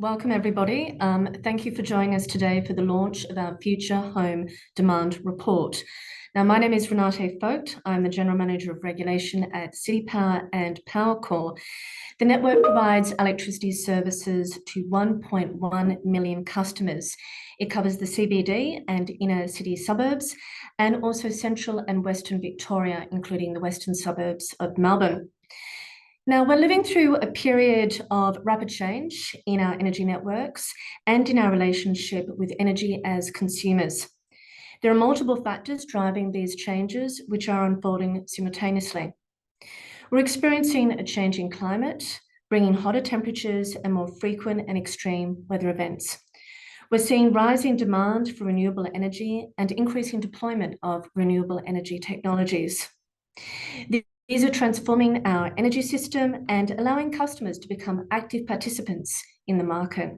Welcome, everybody. Thank you for joining us today for the launch of our Future Home Demand Report. Now, my name is Renate Vogt. I'm the General Manager of Regulation at City Power and Powercor. The network provides electricity services to 1.1 million customers. It covers the CBD and inner city suburbs, and also central and western Victoria, including the western suburbs of Melbourne. Now, we're living through a period of rapid change in our energy networks and in our relationship with energy as consumers. There are multiple factors driving these changes, which are unfolding simultaneously. We're experiencing a changing climate, bringing hotter temperatures and more frequent and extreme weather events. We're seeing rising demand for renewable energy and increasing deployment of renewable energy technologies. These are transforming our energy system and allowing customers to become active participants in the market.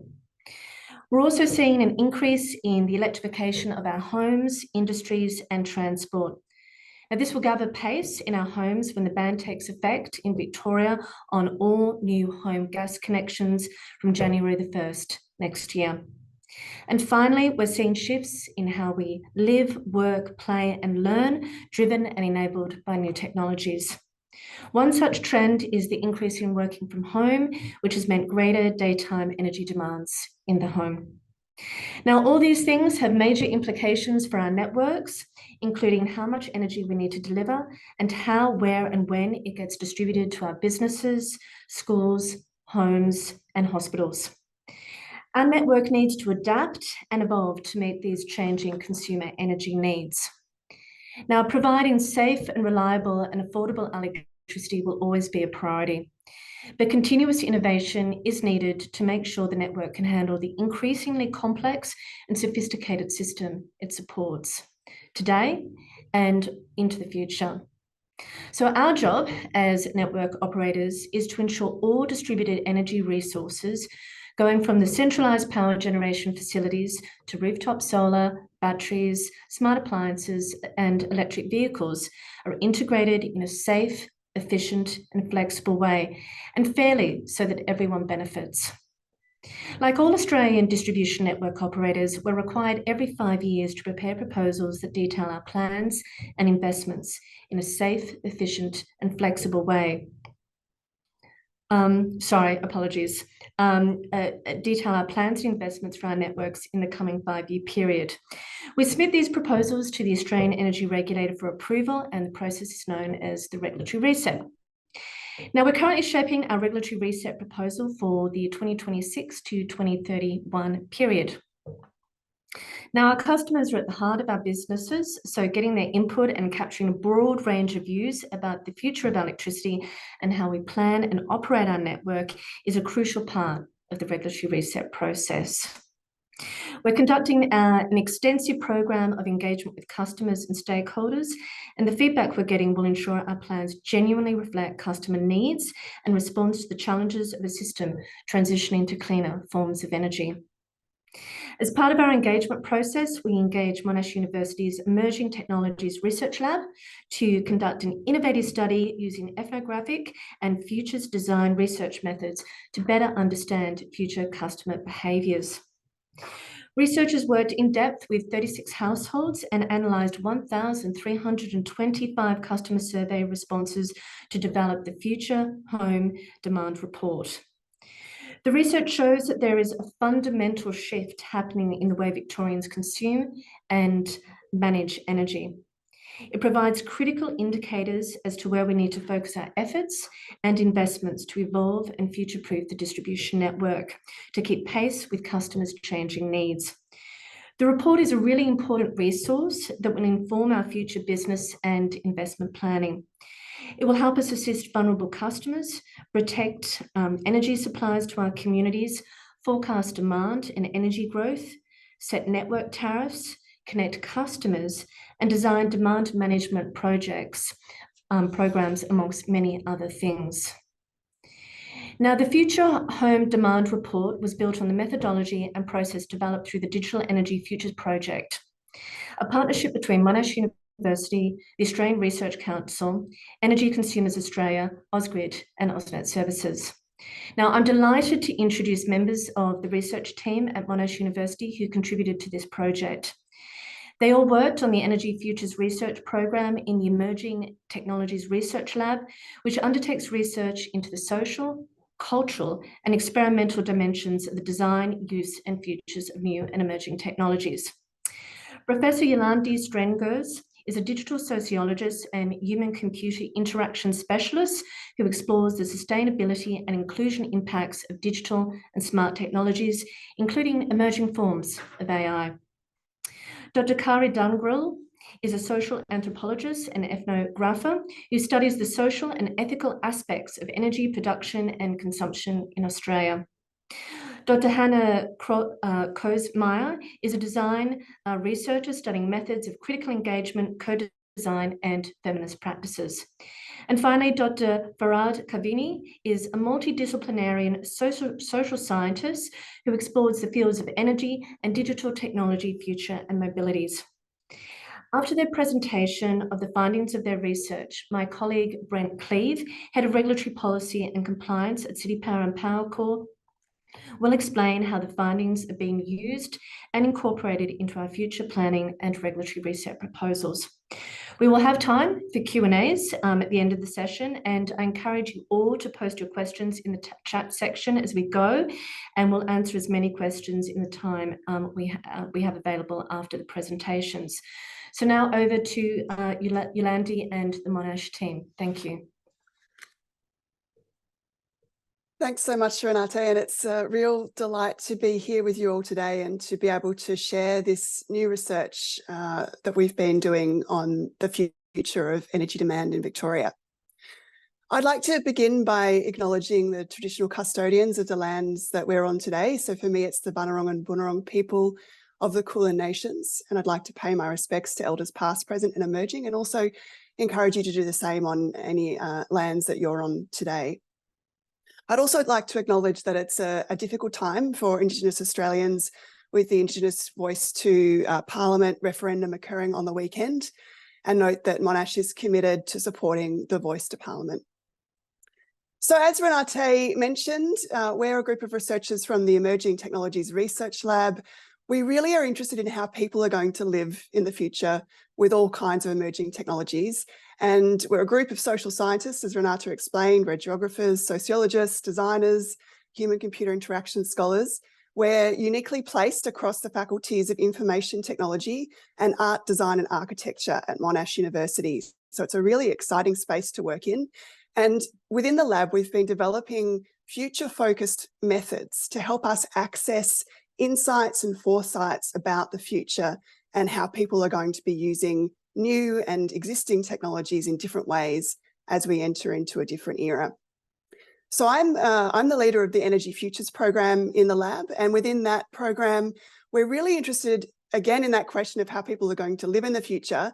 We're also seeing an increase in the electrification of our homes, industries, and transport. Now, this will gather pace in our homes when the ban takes effect in Victoria on all new home gas connections from January the 1st next year. And finally, we're seeing shifts in how we live, work, play, and learn, driven and enabled by new technologies. One such trend is the increase in working from home, which has meant greater daytime energy demands in the home. Now, all these things have major implications for our networks, including how much energy we need to deliver and how, where, and when it gets distributed to our businesses, schools, homes, and hospitals. Our network needs to adapt and evolve to meet these changing consumer energy needs. Now, providing safe and reliable and affordable electricity will always be a priority, but continuous innovation is needed to make sure the network can handle the increasingly complex and sophisticated system it supports today and into the future. So our job as network operators is to ensure all distributed energy resources, going from the centralised power generation facilities to rooftop solar, batteries, smart appliances, and electric vehicles, are integrated in a safe, efficient, and flexible way, and fairly so that everyone benefits. Like all Australian distribution network operators, we're required every 5 years to prepare proposals that detail our plans and investments in a safe, efficient, and flexible way. Detail our plans and investments for our networks in the coming 5-year period. We submit these proposals to the Australian Energy Regulator for approval, and the process is known as the regulatory reset. Now, we're currently shaping our regulatory reset proposal for the 2026 to 2031 period. Now, our customers are at the heart of our businesses, so getting their input and capturing a broad range of views about the future of electricity and how we plan and operate our network is a crucial part of the regulatory reset process. We're conducting an extensive program of engagement with customers and stakeholders, and the feedback we're getting will ensure our plans genuinely reflect customer needs and respond to the challenges of a system transitioning to cleaner forms of energy. As part of our engagement process, we engage Monash University's Emerging Technologies Research Lab to conduct an innovative study using ethnographic and futures design research methods to better understand future customer behaviours. Researchers worked in depth with 36 households and analysed 1,325 customer survey responses to develop the Future Home Demand Report. The research shows that there is a fundamental shift happening in the way Victorians consume and manage energy. It provides critical indicators as to where we need to focus our efforts and investments to evolve and future-proof the distribution network to keep pace with customers' changing needs. The report is a really important resource that will inform our future business and investment planning. It will help us assist vulnerable customers, protect energy supplies to our communities, forecast demand and energy growth, set network tariffs, connect customers, and design demand management programs, amongst many other things. Now, the Future Home Demand Report was built on the methodology and process developed through the Digital Energy Futures Project, a partnership between Monash University, the Australian Research Council, Energy Consumers Australia, Ausgrid, and AusNet Services. Now, I'm delighted to introduce members of the research team at Monash University who contributed to this project. They all worked on the Energy Futures Research Program in the Emerging Technologies Research Lab, which undertakes research into the social, cultural, and experimental dimensions of the design, use, and futures of new and emerging technologies. Professor Yolandi Strengers is a digital sociologist and human-computer interaction specialist who explores the sustainability and inclusion impacts of digital and smart technologies, including emerging forms of AI. Dr. Kari Dungrill is a social anthropologist and ethnographer who studies the social and ethical aspects of energy production and consumption in Australia. Dr. Hannah Kosemeyer is a design researcher studying methods of critical engagement, co-design, and feminist practices. And finally, Dr. Farad Kavini is a multidisciplinary social scientist who explores the fields of energy and digital technology, future, and mobilities. After their presentation of the findings of their research, my colleague Brent Cleave, Head of Regulatory Policy and Compliance at City Power and Powercor, will explain how the findings are being used and incorporated into our future planning and regulatory reset proposals. We will have time for Q&As at the end of the session, and I encourage you all to post your questions in the chat section as we go, and we'll answer as many questions in the time we have available after the presentations. So now over to Yolandi and the Monash team. Thank you. Thanks so much, Renate, and it's a real delight to be here with you all today and to be able to share this new research that we've been doing on the future of energy demand in Victoria. I'd like to begin by acknowledging the traditional custodians of the lands that we're on today. So for me, it's the Bunurong and Bunurong people of the Kulin Nations, and I'd like to pay my respects to elders past, present and emerging, and also encourage you to do the same on any lands that you're on today. I'd also like to acknowledge that it's a difficult time for Indigenous Australians with the Indigenous Voice to Parliament referendum occurring on the weekend, and note that Monash is committed to supporting the Voice to Parliament. So as Renate mentioned, we're a group of researchers from the Emerging Technologies Research Lab. We really are interested in how people are going to live in the future with all kinds of emerging technologies. And we're a group of social scientists, as Renata explained. We're geographers, sociologists, designers, human-computer interaction scholars. We're uniquely placed across the faculties of information technology and art, design and architecture at Monash University. So it's a really exciting space to work in. And within the lab, we've been developing future-focused methods to help us access insights and foresights about the future and how people are going to be using new and existing technologies in different ways as we enter into a different era. So I'm the leader of the Energy Futures program in the lab, and within that program, we're really interested again in that question of how people are going to live in the future,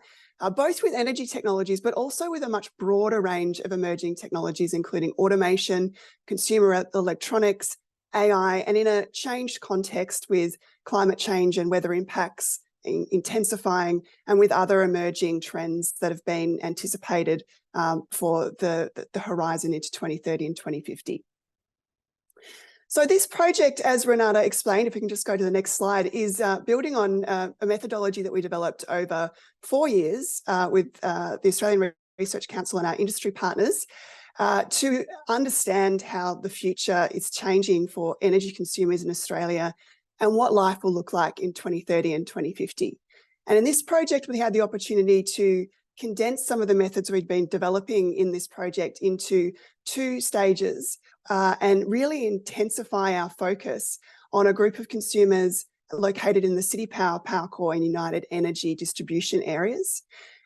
both with energy technologies, but also with a much broader range of emerging technologies, including automation, consumer electronics, AI, and in a changed context with climate change and weather impacts intensifying, and with other emerging trends that have been anticipated for the horizon into 2030 and 2050. So this project, as Renata explained, if we can just go to the next slide, is building on a methodology that we developed over 4 years with the Australian Research Council and our industry partners to understand how the future is changing for energy consumers in Australia and what life will look like in 2030 and 2050. And in this project, we had the opportunity to condense some of the methods we'd been developing in this project into 2 stages and really intensify our focus on a group of consumers located in the City Power, Powercor and United Energy distribution areas.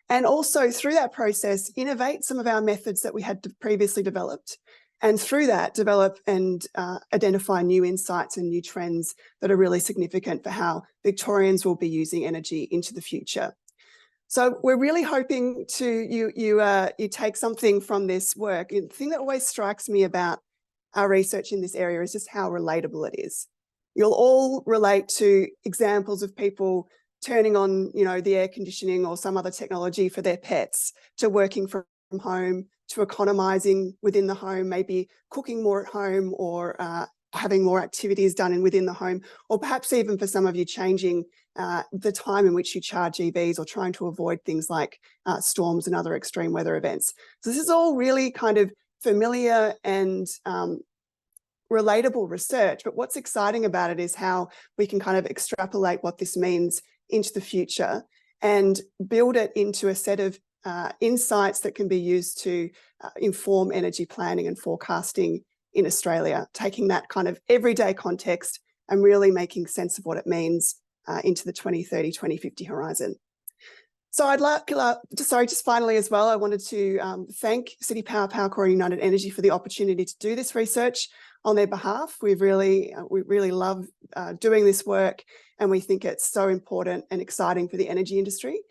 And also through that process, innovate some of our methods that we had previously developed. And through that, develop and identify new insights and new trends that are really significant for how Victorians will be using energy into the future. So we're really hoping to you take something from this work. The thing that always strikes me about our research in this area is just how relatable it is. You'll all relate to examples of people turning on, the air conditioning or some other technology for their pets, to working from home, to economizing within the home, maybe cooking more at home, or having more activities done within the home, or perhaps even for some of you changing the time in which you charge EVs, or trying to avoid things like storms and other extreme weather events. So this is all really kind of familiar and relatable research, but what's exciting about it is how we can kind of extrapolate what this means into the future and build it into a set of insights that can be used to inform energy planning and forecasting in Australia, taking that kind of everyday context and really making sense of what it means into the 2030, 2050 horizon. So I'd like, just finally as well, I wanted to thank City Power, Powercor and United Energy for the opportunity to do this research on their behalf. We really love doing this work, and we think it's so important and exciting for the energy industry.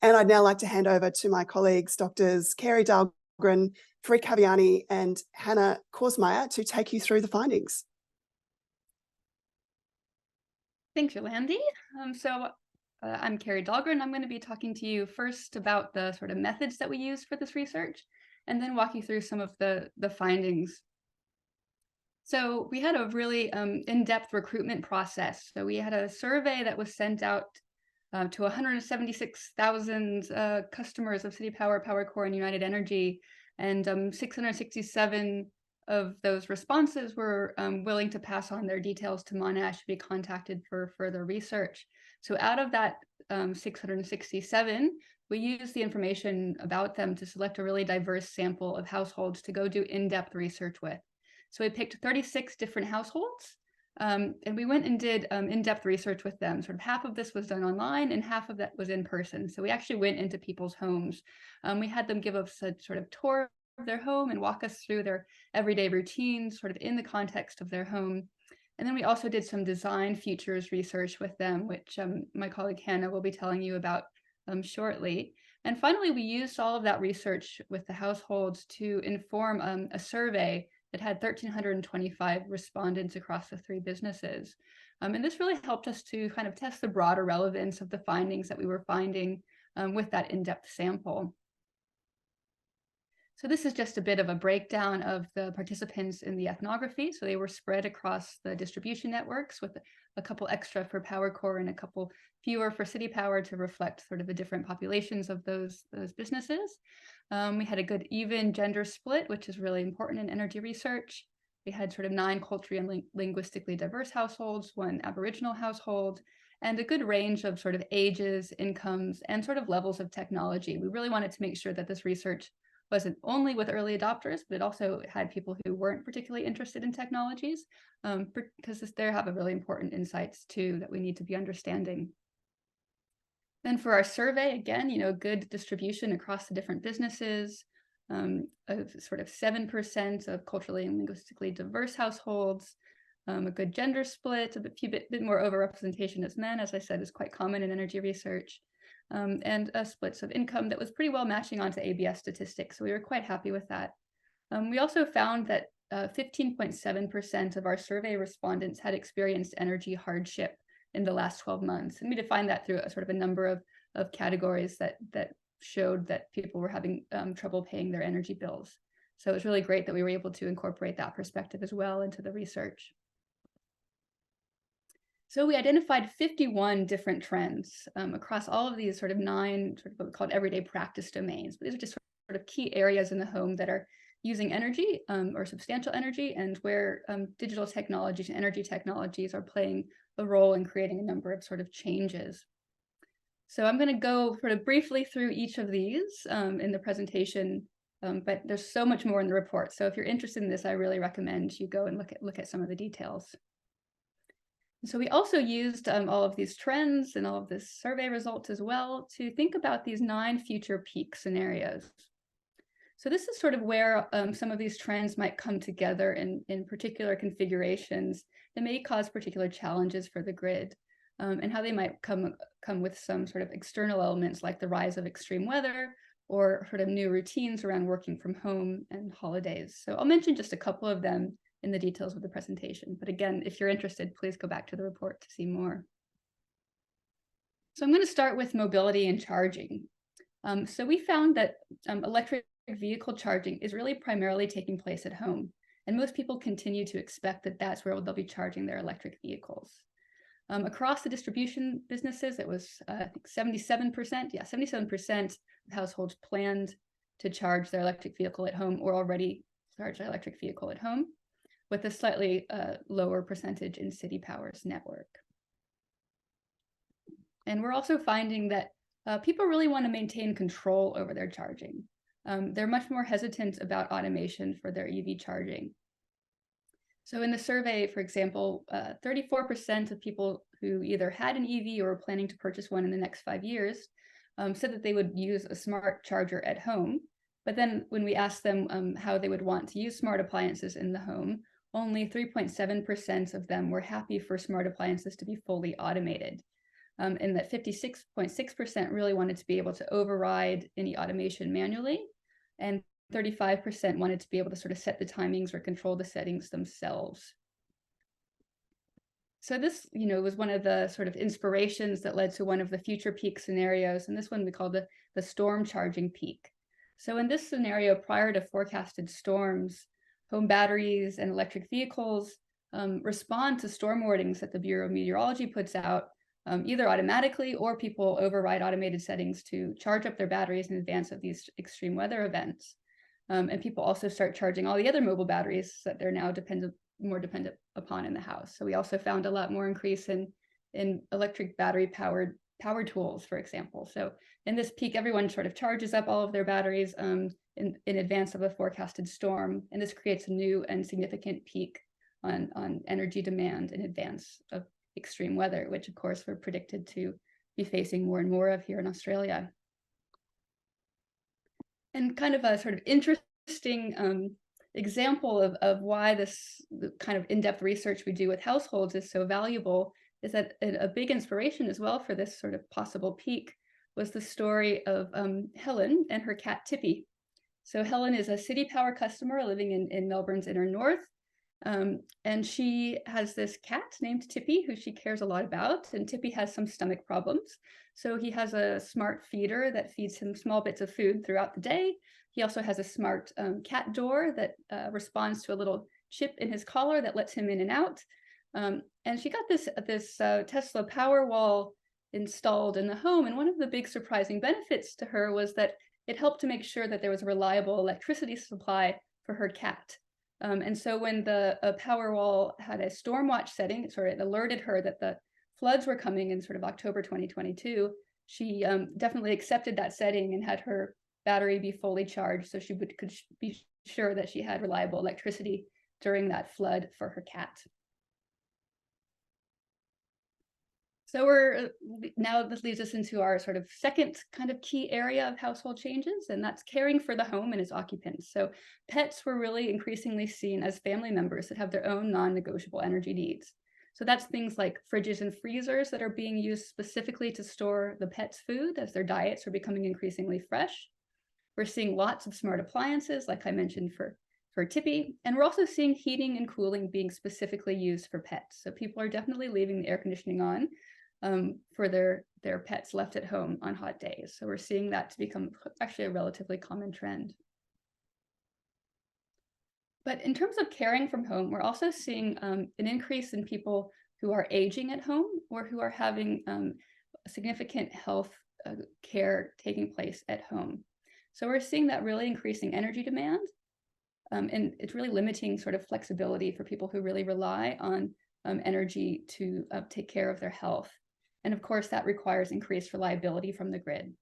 And I'd now like to hand over to my colleagues, Doctors Kerry Dahlgren, Farik Kaviani and Hannah Korsmeyer, to take you through the findings. Thanks, Yolandi. I'm Kerry Dahlgren. I'm going to be talking to you first about the sort of methods that we use for this research, and then walk you through some of the findings. So we had a really in-depth recruitment process. So we had a survey that was sent out to 176,000 customers of City Power, Powercor, and United Energy, and 667 of those responses were willing to pass on their details to Monash to be contacted for further research. So out of that 667, we used the information about them to select a really diverse sample of households to go do in-depth research with. So we picked 36 different households, and we went and did in-depth research with them. Sort of half of this was done online and half of that was in person. So we actually went into people's homes. We had them give us a sort of tour of their home and walk us through their everyday routines, sort of in the context of their home. And then we also did some design features research with them, which my colleague Hannah will be telling you about shortly. And finally, we used all of that research with the households to inform a survey that had 1,325 respondents across the 3 businesses. And this really helped us to kind of test the broader relevance of the findings that we were finding with that in-depth sample. So this is just a bit of a breakdown of the participants in the ethnography. So they were spread across the distribution networks, with a couple extra for Powercor and a couple fewer for City Power to reflect sort of the different populations of those businesses. We had a good even gender split, which is really important in energy research. We had sort of 9 culturally and linguistically diverse households, 1 Aboriginal household, and a good range of sort of ages, incomes, and sort of levels of technology. We really wanted to make sure that this research wasn't only with early adopters, but it also had people who weren't particularly interested in technologies, because they have a really important insights too that we need to be understanding. Then for our survey, again, good distribution across the different businesses, sort of 7% of culturally and linguistically diverse households, a good gender split, a bit more overrepresentation as men, as I said, is quite common in energy research. And splits of income that was pretty well matching onto ABS statistics. So we were quite happy with that. We also found that 15.7% of our survey respondents had experienced energy hardship in the last 12 months. And we defined that through a sort of a number of categories that showed that people were having trouble paying their energy bills. So it was really great that we were able to incorporate that perspective as well into the research. So we identified 51 different trends across all of these sort of 9 sort of what we called everyday practice domains. But these are just sort of key areas in the home that are using energy or substantial energy, and where digital technologies and energy technologies are playing a role in creating a number of sort of changes. So I'm going to go sort of briefly through each of these in the presentation, but there's so much more in the report. So if you're interested in this, I really recommend you go and look at some of the details. So we also used all of these trends and all of this survey results as well to think about these 9 future peak scenarios. So this is sort of where some of these trends might come together in particular configurations that may cause particular challenges for the grid, and how they might come with some sort of external elements like the rise of extreme weather or sort of new routines around working from home and holidays. So I'll mention just a couple of them in the details of the presentation. But again, if you're interested, please go back to the report to see more. So I'm going to start with mobility and charging. So we found that electric vehicle charging is really primarily taking place at home. And most people continue to expect that that's where they'll be charging their electric vehicles. Across the distribution businesses, it was, I think 77%, 77% of households planned to charge their electric vehicle at home or already charge their electric vehicle at home, with a slightly lower percentage in City Power's network. And we're also finding that people really want to maintain control over their charging. They're much more hesitant about automation for their EV charging. So in the survey, for example, 34% of people who either had an EV or were planning to purchase one in the next 5 years said that they would use a smart charger at home. But then when we asked them how they would want to use smart appliances in the home, only 3.7% of them were happy for smart appliances to be fully automated. And that 56.6% really wanted to be able to override any automation manually, and 35% wanted to be able to sort of set the timings or control the settings themselves. So this, was one of the sort of inspirations that led to one of the future peak scenarios, and this one we call the storm charging peak. So in this scenario, prior to forecasted storms, home batteries and electric vehicles respond to storm warnings that the Bureau of Meteorology puts out, either automatically or people override automated settings to charge up their batteries in advance of these extreme weather events. And people also start charging all the other mobile batteries that they're now more dependent upon in the house. So we also found a lot more increase in electric battery powered power tools, for example. So in this peak, everyone sort of charges up all of their batteries in advance of a forecasted storm. And this creates a new and significant peak on energy demand in advance of extreme weather, which of course we're predicted to be facing more and more of here in Australia. And kind of a sort of interesting example of why the kind of in-depth research we do with households is so valuable is that a big inspiration as well for this sort of possible peak was the story of Helen and her cat Tippy. So Helen is a City Power customer living in Melbourne's inner north. And she has this cat named Tippy, who she cares a lot about, and Tippy has some stomach problems. So he has a smart feeder that feeds him small bits of food throughout the day. He also has a smart cat door that responds to a little chip in his collar that lets him in and out. And she got this Tesla Powerwall installed in the home. And one of the big surprising benefits to her was that it helped to make sure that there was a reliable electricity supply for her cat. And so when the Powerwall had a storm watch setting, it alerted her that the floods were coming in sort of October 2022. She definitely accepted that setting and had her battery be fully charged so she could be sure that she had reliable electricity during that flood for her cat. So now this leads us into our sort of second kind of key area of household changes, and that's caring for the home and its occupants. So pets were really increasingly seen as family members that have their own non-negotiable energy needs. So that's things like fridges and freezers that are being used specifically to store the pets' food as their diets are becoming increasingly fresh. We're seeing lots of smart appliances, like I mentioned for Tippy, and we're also seeing heating and cooling being specifically used for pets. So people are definitely leaving the air conditioning on for their pets left at home on hot days. So we're seeing that to become actually a relatively common trend. But in terms of caring from home, we're also seeing an increase in people who are aging at home or who are having significant health care taking place at home. So we're seeing that really increasing energy demand, and it's really limiting sort of flexibility for people who really rely on energy to take care of their health. And of course, that requires increased reliability from the grid.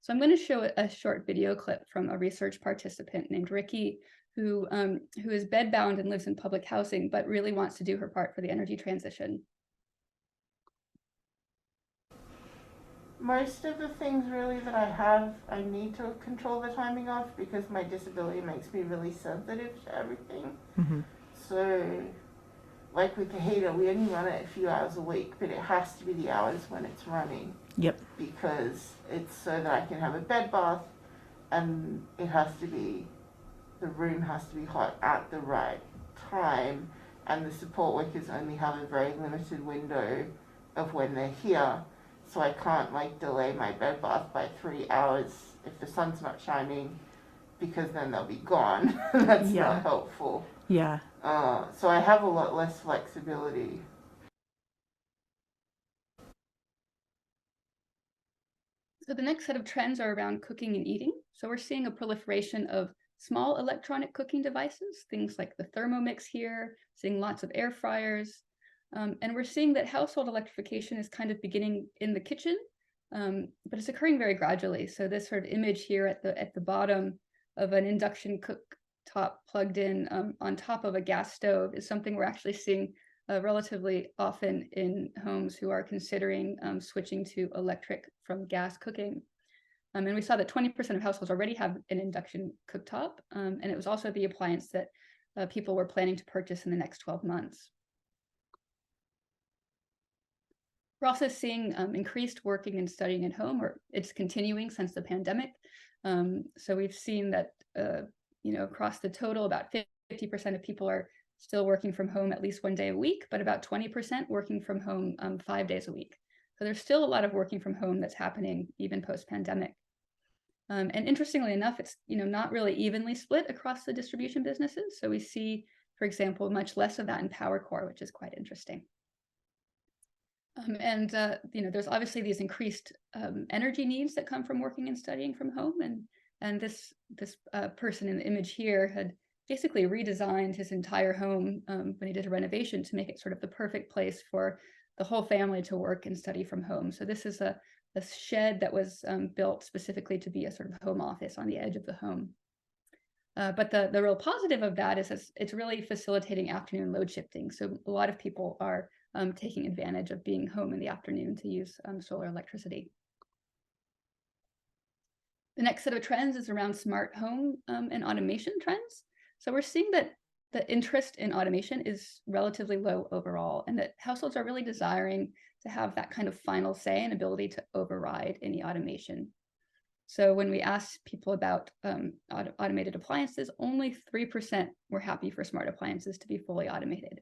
So I'm going to show a short video clip from a research participant named Ricky, who is bedbound and lives in public housing, but really wants to do her part for the energy transition. Most of the things really that I have, I need to control the timing of because my disability makes me really sensitive to everything. Mm-hmm. So, like with the heater, we only run it a few hours a week, but it has to be the hours when it's running. Yep. Because it's so that I can have a bed bath, and it has to be, the room has to be hot at the right time, and the support workers only have a very limited window of when they're here. So I can't delay my bed bath by 3 hours if the sun's not shining, because then they'll be gone. That's Yeah. not helpful. Yeah. So I have a lot less flexibility. So the next set of trends are around cooking and eating. So we're seeing a proliferation of small electronic cooking devices, things like the Thermomix here, seeing lots of air fryers. And we're seeing that household electrification is kind of beginning in the kitchen, but it's occurring very gradually. So this sort of image here at the bottom of an induction cooktop plugged in on top of a gas stove is something we're actually seeing relatively often in homes who are considering switching to electric from gas cooking. And we saw that 20% of households already have an induction cooktop, and it was also the appliance that people were planning to purchase in the next 12 months. We're also seeing increased working and studying at home, or it's continuing since the pandemic. So we've seen that, across the total, about 50% of people are still working from home at least one day a week, but about 20% working from home 5 days a week. So there's still a lot of working from home that's happening even post-pandemic. And interestingly enough, it's not really evenly split across the distribution businesses. So we see, for example, much less of that in Power Core, which is quite interesting. There's obviously these increased energy needs that come from working and studying from home, and this person in the image here had basically redesigned his entire home when he did a renovation to make it sort of the perfect place for the whole family to work and study from home. So this is a shed that was built specifically to be a sort of home office on the edge of the home. But the real positive of that is it's really facilitating afternoon load shifting. So a lot of people are taking advantage of being home in the afternoon to use solar electricity. The next set of trends is around smart home and automation trends. So we're seeing that the interest in automation is relatively low overall, and that households are really desiring to have that kind of final say and ability to override any automation. So when we asked people about automated appliances, only 3% were happy for smart appliances to be fully automated.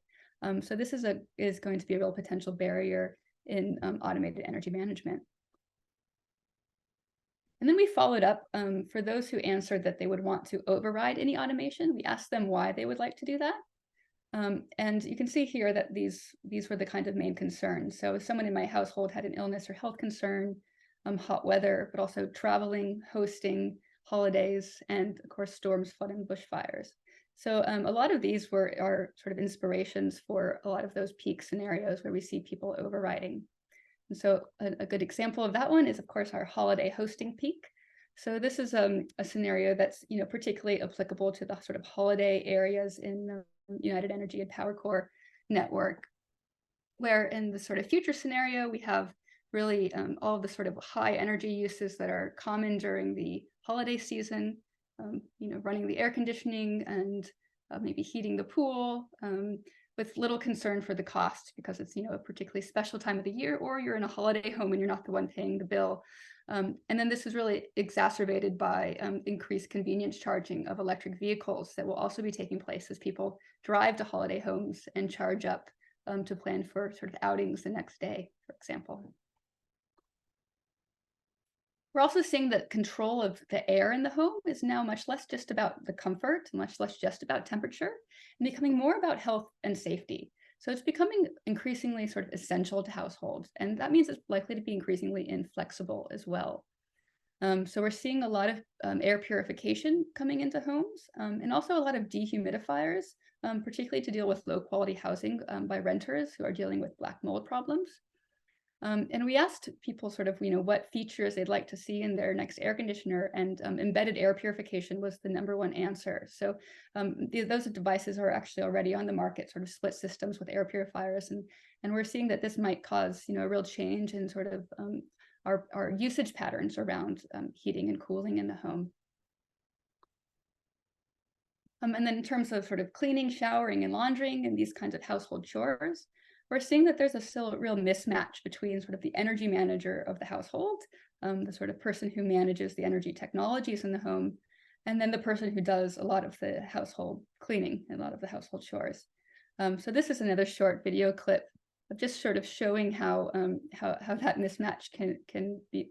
So this is going to be a real potential barrier in automated energy management. And then we followed up for those who answered that they would want to override any automation. We asked them why they would like to do that. And you can see here that these were the kind of main concerns. So if someone in my household had an illness or health concern, hot weather, but also traveling, hosting, holidays, and of course, storms, flooding, bushfires. So a lot of these are sort of inspirations for a lot of those peak scenarios where we see people overriding. And so a good example of that one is, of course, our holiday hosting peak. So this is a scenario that's particularly applicable to the sort of holiday areas in the United Energy and Power Core network, where in the sort of future scenario, we have really all of the sort of high energy uses that are common during the holiday season, running the air conditioning and maybe heating the pool, with little concern for the cost because it's a particularly special time of the year, or you're in a holiday home and you're not the one paying the bill. And then this is really exacerbated by increased convenience charging of electric vehicles that will also be taking place as people drive to holiday homes and charge up to plan for sort of outings the next day, for example. We're also seeing that control of the air in the home is now much less just about the comfort, much less just about temperature, and becoming more about health and safety. So it's becoming increasingly sort of essential to households, and that means it's likely to be increasingly inflexible as well. So we're seeing a lot of air purification coming into homes, and also a lot of dehumidifiers, particularly to deal with low quality housing by renters who are dealing with black mold problems. And we asked people sort of, what features they'd like to see in their next air conditioner, and embedded air purification was the #1 answer. So those devices are actually already on the market, sort of split systems with air purifiers. And we're seeing that this might cause, a real change in sort of our usage patterns around heating and cooling in the home. And then in terms of sort of cleaning, showering, and laundering and these kinds of household chores, we're seeing that there's still a real mismatch between sort of the energy manager of the household, the sort of person who manages the energy technologies in the home, and then the person who does a lot of the household cleaning and a lot of the household chores. So this is another short video clip of just sort of showing how that mismatch can be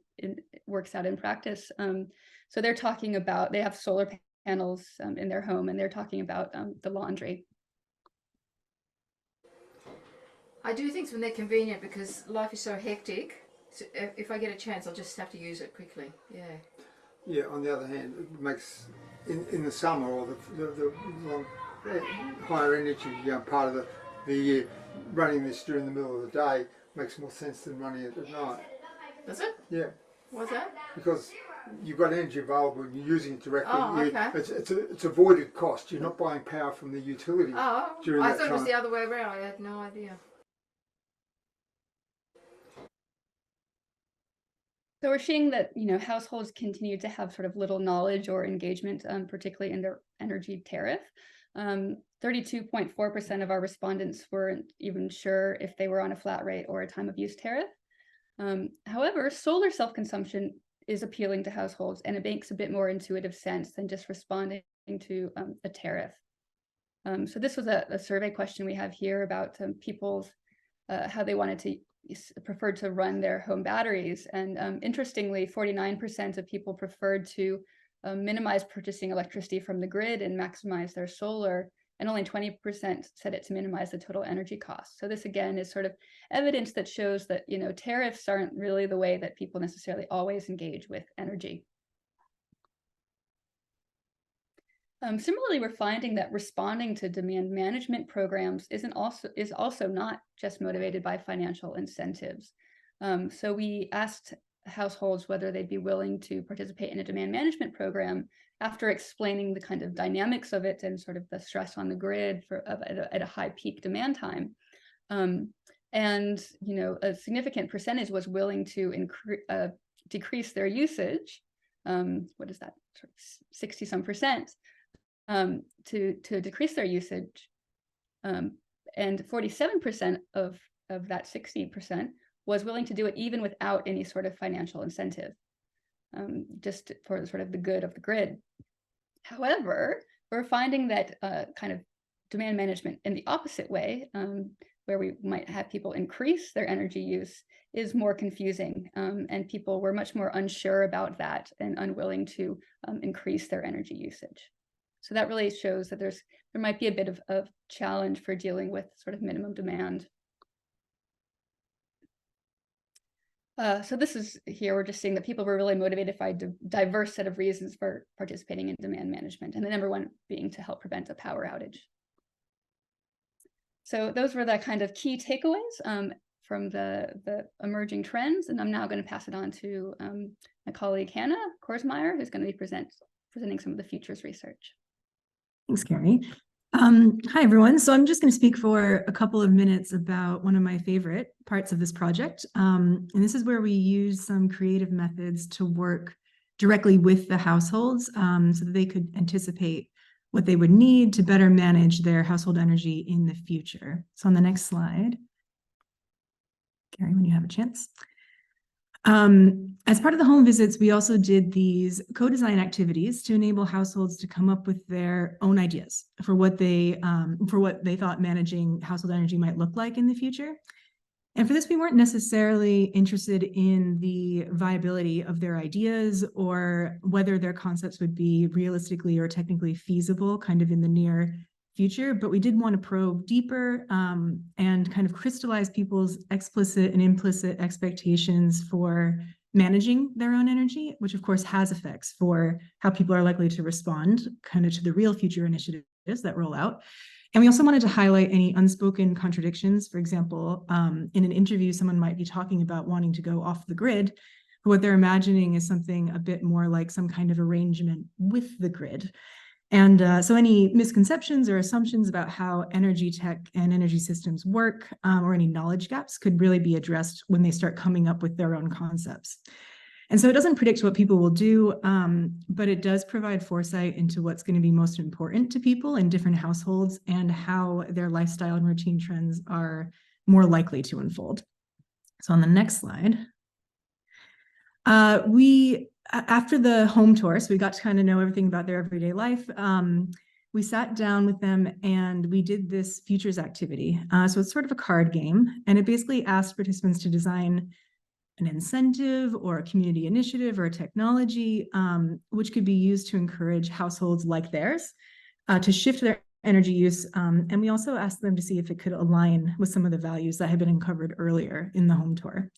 works out in practice. So they're talking about, they have solar panels in their home, and they're talking about the laundry. I do things when they're convenient because life is so hectic. So if I get a chance, I'll just have to use it quickly. Yeah. Yeah. On the other hand, it makes in the summer or the long, higher energy part of the year, running this during the middle of the day makes more sense than running it at night. Does it? Yeah. What's that? Because you've got energy available and you're using it directly. Oh, okay. It's avoided cost. You're not buying power from the utility. Oh, during I that thought it was time. the other way around. I had no idea. So we're seeing that, households continue to have sort of little knowledge or engagement, particularly in their energy tariff. 32.4% of our respondents weren't even sure if they were on a flat rate or a time of use tariff. However, solar self-consumption is appealing to households, and it makes a bit more intuitive sense than just responding to a tariff. So this was a survey question we have here about people's how they wanted to preferred to run their home batteries. And interestingly, 49% of people preferred to minimize purchasing electricity from the grid and maximize their solar, and only 20% said it to minimize the total energy cost. So this again is sort of evidence that shows that tariffs aren't really the way that people necessarily always engage with energy. Similarly, we're finding that responding to demand management programs is also not just motivated by financial incentives. So we asked households whether they'd be willing to participate in a demand management program after explaining the kind of dynamics of it and sort of the stress on the grid at a high peak demand time. And a significant percentage was willing to decrease their usage. What is that? 60-some%. To decrease their usage, and 47% of that 60% was willing to do it even without any sort of financial incentive, just for sort of the good of the grid. However, we're finding that kind of demand management in the opposite way, where we might have people increase their energy use, is more confusing, and people were much more unsure about that and unwilling to increase their energy usage. So that really shows that there might be a bit of challenge for dealing with sort of minimum demand. So this is here, we're just seeing that people were really motivated by a diverse set of reasons for participating in demand management, and the number one being to help prevent a power outage. So those were the kind of key takeaways from the emerging trends, and I'm now going to pass it on to my colleague Hannah Korsmeyer, who's going to be presenting some of the futures research. Thanks, Carrie. Hi, everyone. So I'm just going to speak for a couple of minutes about one of my favorite parts of this project. And this is where we use some creative methods to work directly with the households so that they could anticipate what they would need to better manage their household energy in the future. So on the next slide, Carrie, when you have a chance. As part of the home visits, we also did these co-design activities to enable households to come up with their own ideas for what they thought managing household energy might look like in the future. And for this, we weren't necessarily interested in the viability of their ideas or whether their concepts would be realistically or technically feasible kind of in the near future, but we did want to probe deeper and kind of crystallize people's explicit and implicit expectations for managing their own energy, which of course has effects for how people are likely to respond kind of to the real future initiatives that roll out. And we also wanted to highlight any unspoken contradictions. For example, in an interview, someone might be talking about wanting to go off the grid, but what they're imagining is something a bit more like some kind of arrangement with the grid. And so any misconceptions or assumptions about how energy tech and energy systems work or any knowledge gaps could really be addressed when they start coming up with their own concepts. And so it doesn't predict what people will do, but it does provide foresight into what's going to be most important to people in different households and how their lifestyle and routine trends are more likely to unfold. So on the next slide, after the home tour, so we got to kind of know everything about their everyday life, we sat down with them and we did this futures activity. So it's sort of a card game, and it basically asked participants to design an incentive or a community initiative or a technology, which could be used to encourage households like theirs to shift their energy use. And we also asked them to see if it could align with some of the values that had been uncovered earlier in the home tour.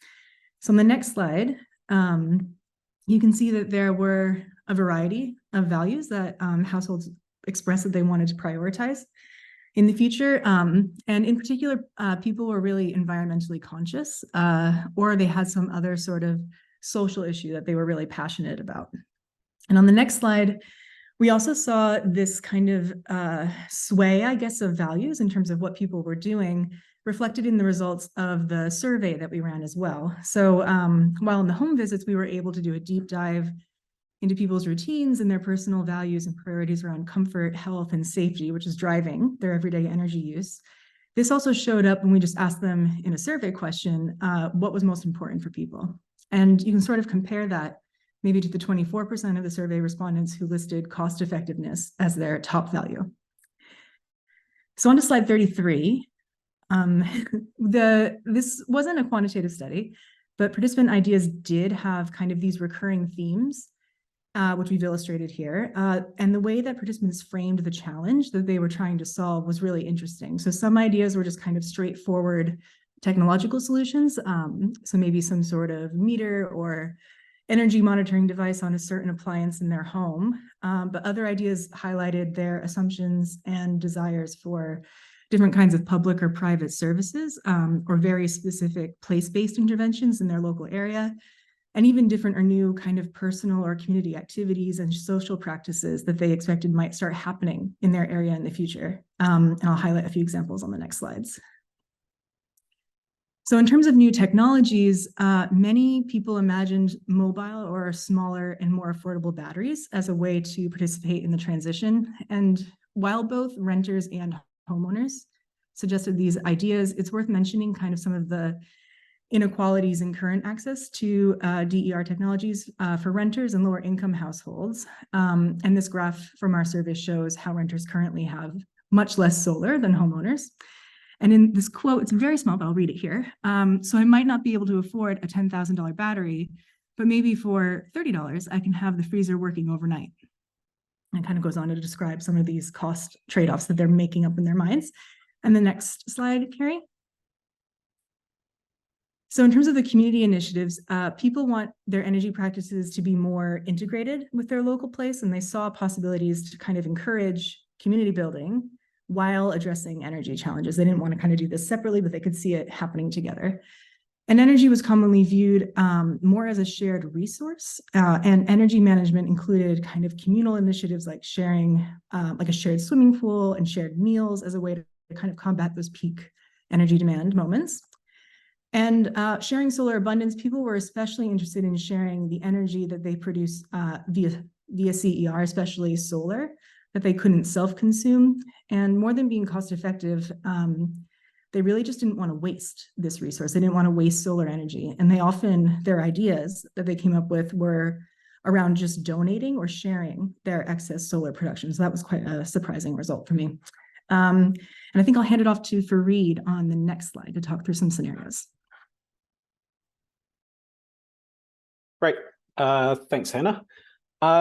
So on the next slide, you can see that there were a variety of values that households expressed that they wanted to prioritize in the future. And in particular, people were really environmentally conscious, or they had some other sort of social issue that they were really passionate about. And on the next slide, we also saw this kind of sway, I guess, of values in terms of what people were doing, reflected in the results of the survey that we ran as well. So while in the home visits, we were able to do a deep dive into people's routines and their personal values and priorities around comfort, health, and safety, which is driving their everyday energy use. This also showed up when we just asked them in a survey question, what was most important for people? And you can sort of compare that maybe to the 24% of the survey respondents who listed cost effectiveness as their top value. So on to slide 33. This wasn't a quantitative study, but participant ideas did have kind of these recurring themes, which we've illustrated here. And the way that participants framed the challenge that they were trying to solve was really interesting. So some ideas were just kind of straightforward technological solutions. So maybe some sort of meter or energy monitoring device on a certain appliance in their home. But other ideas highlighted their assumptions and desires for different kinds of public or private services, or very specific place-based interventions in their local area, and even different or new kind of personal or community activities and social practices that they expected might start happening in their area in the future. And I'll highlight a few examples on the next slides. So in terms of new technologies, many people imagined mobile or smaller and more affordable batteries as a way to participate in the transition. And while both renters and homeowners suggested these ideas, it's worth mentioning kind of some of the inequalities in current access to DER technologies for renters and lower income households. And this graph from our survey shows how renters currently have much less solar than homeowners. And in this quote, it's very small, but I'll read it here. So I might not be able to afford a $10,000 battery, but maybe for $30, I can have the freezer working overnight. And it kind of goes on to describe some of these cost trade-offs that they're making up in their minds. And the next slide, Carrie. So in terms of the community initiatives, people want their energy practices to be more integrated with their local place, and they saw possibilities to kind of encourage community building while addressing energy challenges. They didn't want to kind of do this separately, but they could see it happening together. And energy was commonly viewed more as a shared resource, and energy management included kind of communal initiatives like sharing, like a shared swimming pool and shared meals as a way to kind of combat those peak energy demand moments. And sharing solar abundance, people were especially interested in sharing the energy that they produce via CER, especially solar, that they couldn't self-consume. And more than being cost effective, they really just didn't want to waste this resource. They didn't want to waste solar energy. And their ideas that they came up with were around just donating or sharing their excess solar production. So that was quite a surprising result for me. And I think I'll hand it off to Fareed on the next slide to talk through some scenarios. Great. Thanks, Hannah.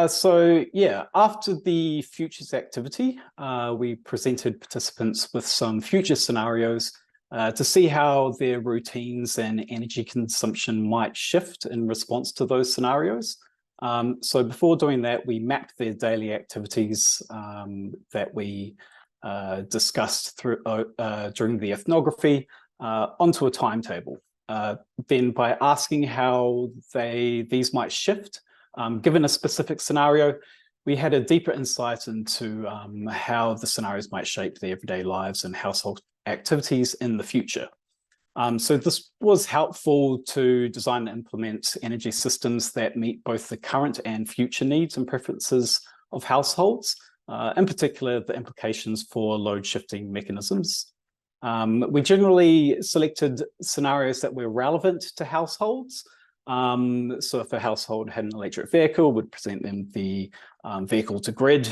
So yeah, after the futures activity, we presented participants with some future scenarios to see how their routines and energy consumption might shift in response to those scenarios. So before doing that, we mapped their daily activities that we discussed during the ethnography onto a timetable. Then by asking how these might shift, given a specific scenario, we had a deeper insight into how the scenarios might shape their everyday lives and household activities in the future. So this was helpful to design and implement energy systems that meet both the current and future needs and preferences of households, in particular the implications for load shifting mechanisms. We generally selected scenarios that were relevant to households. So if a household had an electric vehicle, would present them the vehicle to grid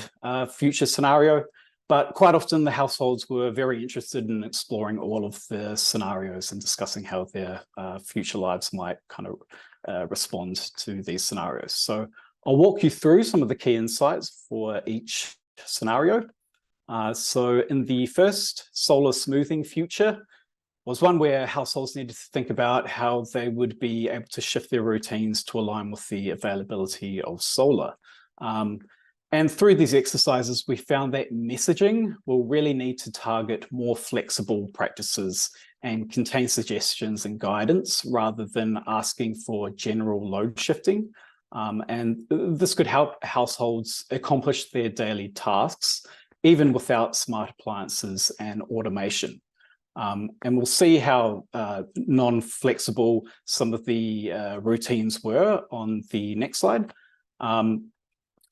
future scenario. But quite often the households were very interested in exploring all of the scenarios and discussing how their future lives might kind of respond to these scenarios. So I'll walk you through some of the key insights for each scenario. So in the first, solar smoothing future was one where households needed to think about how they would be able to shift their routines to align with the availability of solar. And through these exercises, we found that messaging will really need to target more flexible practices and contain suggestions and guidance rather than asking for general load shifting. And this could help households accomplish their daily tasks, even without smart appliances and automation. And we'll see how non-flexible some of the routines were on the next slide.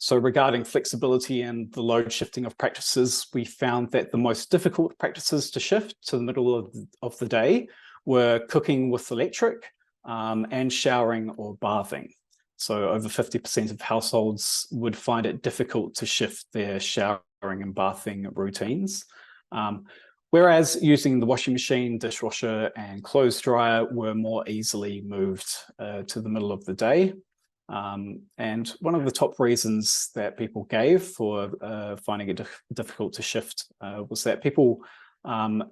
So regarding flexibility and the load shifting of practices, we found that the most difficult practices to shift to the middle of the day were cooking with electric and showering or bathing. So over 50% of households would find it difficult to shift their showering and bathing routines. Whereas using the washing machine, dishwasher, and clothes dryer were more easily moved to the middle of the day. And one of the top reasons that people gave for finding it difficult to shift was that people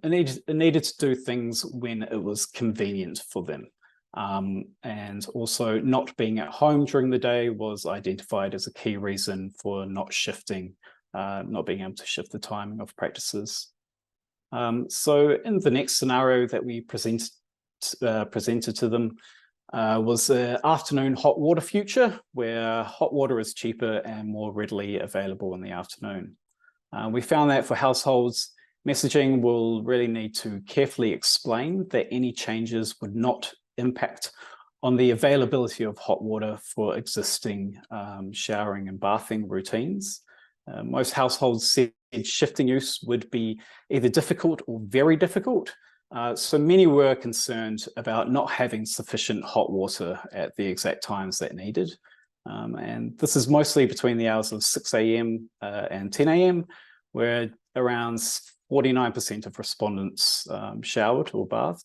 needed to do things when it was convenient for them. And also not being at home during the day was identified as a key reason for not shifting, not being able to shift the timing of practices. So in the next scenario that we presented to them was an afternoon hot water future, where hot water is cheaper and more readily available in the afternoon. We found that for households, messaging will really need to carefully explain that any changes would not impact on the availability of hot water for existing showering and bathing routines. Most households said shifting use would be either difficult or very difficult. So many were concerned about not having sufficient hot water at the exact times that needed. And this is mostly between the hours of 6 a.m. And 10 a.m., where around 49% of respondents showered or bathed.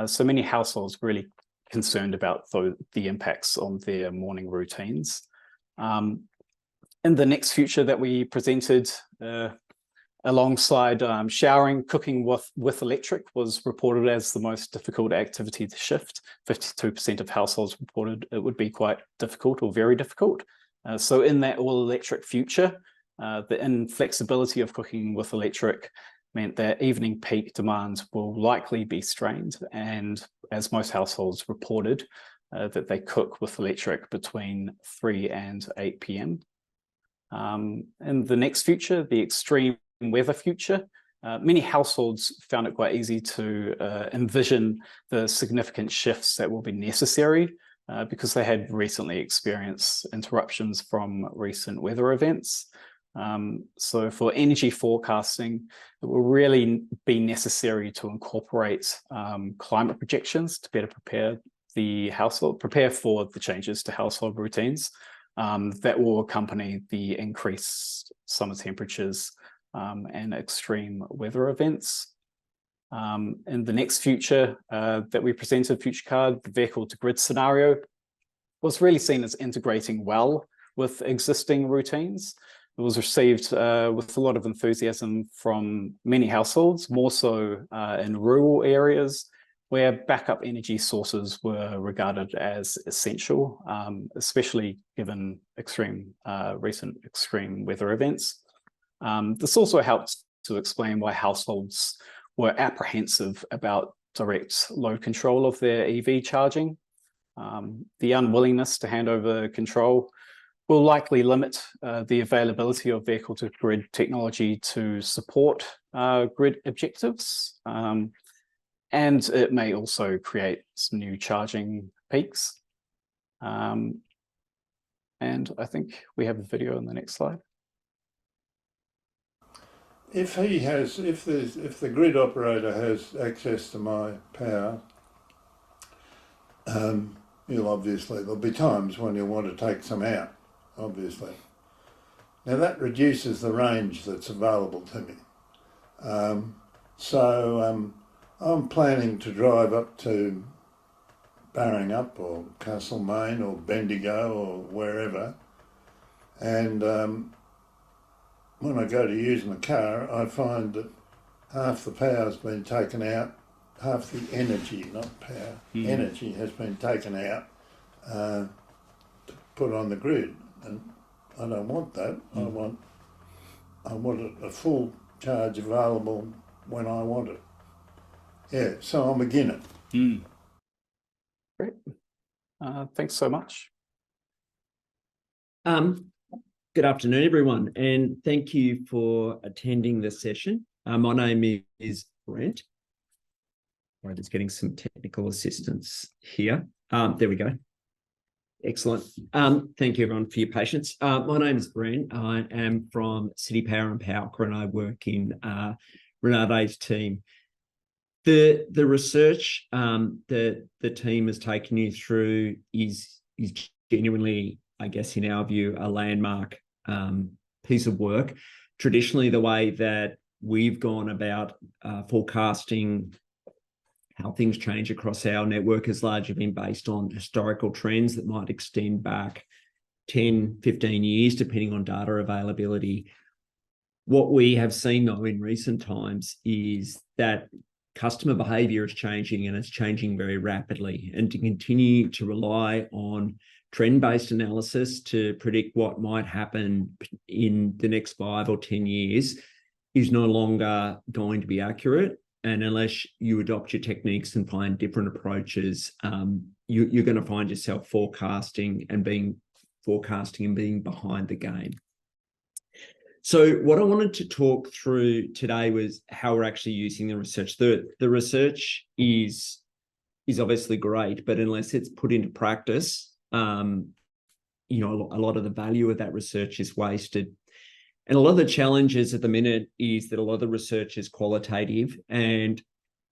So many households really concerned about the impacts on their morning routines. In the next future that we presented, alongside showering, cooking with electric was reported as the most difficult activity to shift. 52% of households reported it would be quite difficult or very difficult. So in that all-electric future, the inflexibility of cooking with electric meant that evening peak demand will likely be strained. And as most households reported, that they cook with electric between 3 and 8 p.m. In the next future, the extreme weather future, many households found it quite easy to envision the significant shifts that will be necessary because they had recently experienced interruptions from recent weather events. So for energy forecasting, it will really be necessary to incorporate climate projections to better prepare for the changes to household routines that will accompany the increased summer temperatures and extreme weather events. In the next future that we presented, future card, the vehicle to grid scenario was really seen as integrating well with existing routines. It was received with a lot of enthusiasm from many households, more so in rural areas where backup energy sources were regarded as essential, especially given recent extreme weather events. This also helps to explain why households were apprehensive about direct load control of their EV charging. The unwillingness to hand over control will likely limit the availability of vehicle-to-grid technology to support grid objectives. And it may also create some new charging peaks. And I think we have a video on the next slide. If the grid operator has access to my power, there'll be times when you'll want to take some out, obviously. Now that reduces the range that's available to me. I'm planning to drive up to Barringup or Castlemaine or Bendigo or wherever, and when I go to use my car, I find that half the power's been taken out, half the energy, not power, energy has been taken out to put on the grid, and I don't want that. I want a full charge available when I want it. Yeah, so I'm a beginner. Great. Thanks so much. Good afternoon, everyone, and thank you for attending this session. My name is Brent. Right, just getting some technical assistance here. There we go. Excellent. Thank you, everyone, for your patience. My name is Brent. I am from City Power and Powercor, and I work in Renate's team. The research that the team has taken you through is genuinely, I guess, in our view, a landmark piece of work. Traditionally, the way that we've gone about forecasting how things change across our network has largely been based on historical trends that might extend back 10, 15 years, depending on data availability. What we have seen, though, in recent times is that customer behaviour is changing, and it's changing very rapidly. And to continue to rely on trend-based analysis to predict what might happen in the next 5 or 10 years is no longer going to be accurate. And unless you adopt your techniques and find different approaches, you're going to find yourself forecasting and being behind the game. So what I wanted to talk through today was how we're actually using the research. The research is obviously great, but unless it's put into practice, a lot of the value of that research is wasted. And a lot of the challenges at the minute is that a lot of the research is qualitative, and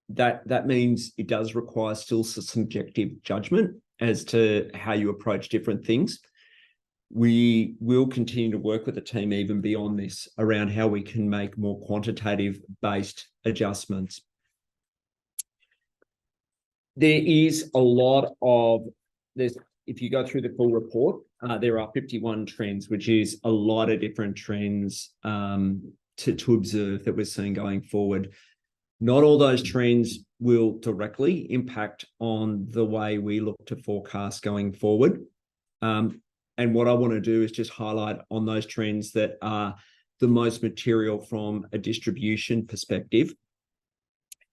that means it does require still some subjective judgment as to how you approach different things. We will continue to work with the team even beyond this around how we can make more quantitative-based adjustments. There is a lot of this. If you go through the full report, there are 51 trends, which is a lot of different trends to observe that we're seeing going forward. Not all those trends will directly impact on the way we look to forecast going forward. And what I want to do is just highlight on those trends that are the most material from a distribution perspective.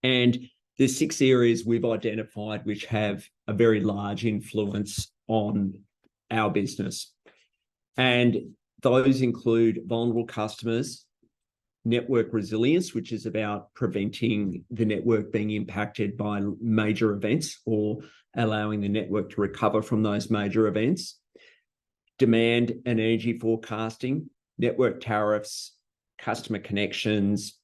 And there's 6 areas we've identified which have a very large influence on our business. And those include vulnerable customers, network resilience, which is about preventing the network being impacted by major events or allowing the network to recover from those major events, demand and energy forecasting, network tariffs, customer connections,